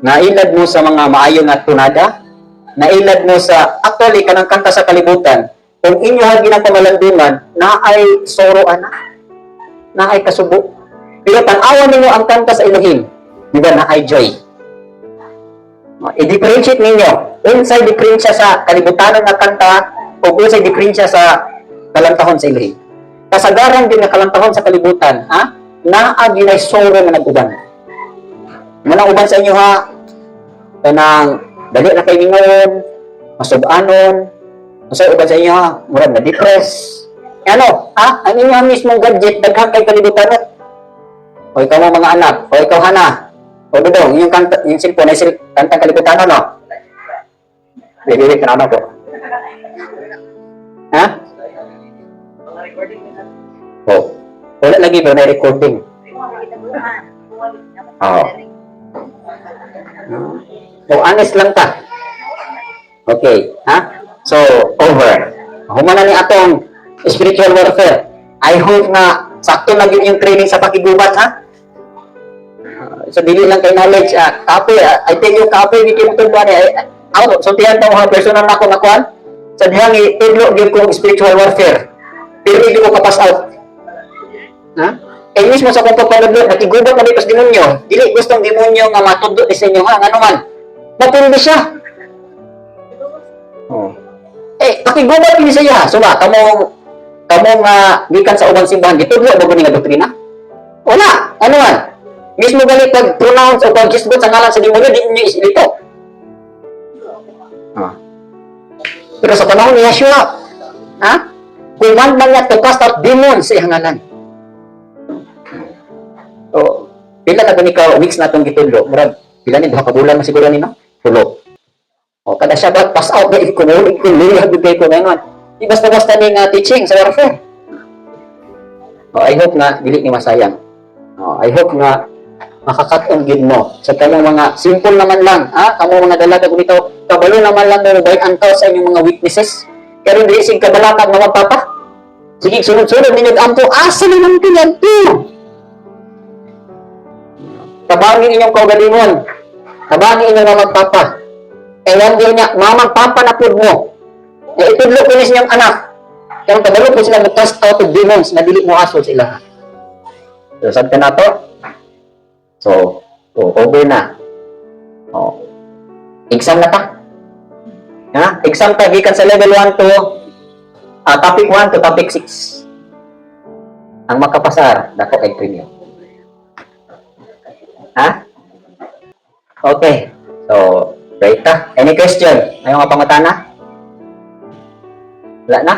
Nailad mo sa mga maayong at tunada, nailad mo sa, actually, kanang kanta sa kalibutan, kung inyo hagi ng pamalandungan, na ay soroan na ay kasubo. Pero tanawan ninyo ang kanta sa Elohim, di ba, na ay joy. I-differentiate ninyo, inside differentiate sa kalibutan na kanta, o inside differentiate sa kalantahon sa Elohim. Kasagaran din na kalantahon sa kalibutan, ha? Na ginay soro na nag-uban. Manang uban sa inyo, ha? Kanang dali na kay mingon, masubanon, masay uban sa inyo, ha? Murag na depress. Ano, ha? Ang inyo mismong gadget, daghang kay kalibutan. O ikaw mga anak, o ikaw hana, o dudong, yung kanta, yung cellphone ay kantang kalibutan, no? Bili ka naman ko. Ha? Oh, wala lagi pero may recording. Oh. So, honest lang ka. Okay, ha? So, over. Humana ni atong spiritual warfare. I hope na sakto na yun yung training sa pakigubat, ha? So, dili lang kay knowledge, kape, I tell you, kape, hindi mo tulungan ako, so tiyan daw ha, personal na ako nakuhan. Sa dihang itudlo gyud kong spiritual warfare. Pero hindi ko kapas out. Ha? Eh mismo sa kong pagpanudlo, nakigubat na dito sa demonyo. Dili gustong demonyo nga matudlo sa inyo ha, ano man. Matindi siya. Oh. Eh, pakigubat ni sa iya. So ba, kamong gikan sa ubang simbahan, gitudlo ba guni nga doktrina? Wala, ano man. Mismo gali pag pronounce o pag gisgot sa ngalan sa demonyo, di inyo isilito. Pero sa panahon ni Yeshua, command man niya to cast out demons sa iyang ngalan. So, pila na ikaw weeks na itong gitudlo, murag, pila ni, 2 kabulan na siguro nino? Tulo. O, kada siya ba, pass out na, ikunulig, bigay ko ngayon. Di basta-basta ning teaching sa warfare. O, I hope na, dili ni masayang. O, I hope na, makakatong gid mo sa kanyang mga simple naman lang, kamo mga dalaga gunito, kabalo naman lang mo bay antaw sa inyong mga weaknesses. Pero dili sig kabalatag na magpapa. Sige, sunod-sunod ninyo ampo, asa naman pinadto? Tabangin inyong kaugalingon. Tabangin inyong mga magpapa. Eh, yan din niya, mamagpapa na pud mo. Eh, itudlo ko niya anak. Kaya kabalo po sila mag-cast out of demons na dili mo asol sa ilaha. So, saan ka na to? So, over na. Oh. Exam na ta. Ha? Exam ta gikan sa level 1 to topic 1 to topic 6. Ang makapasar, dako kay premium. Ha? Okay. So, right ta. Any question? May mga pangutana? Wala na?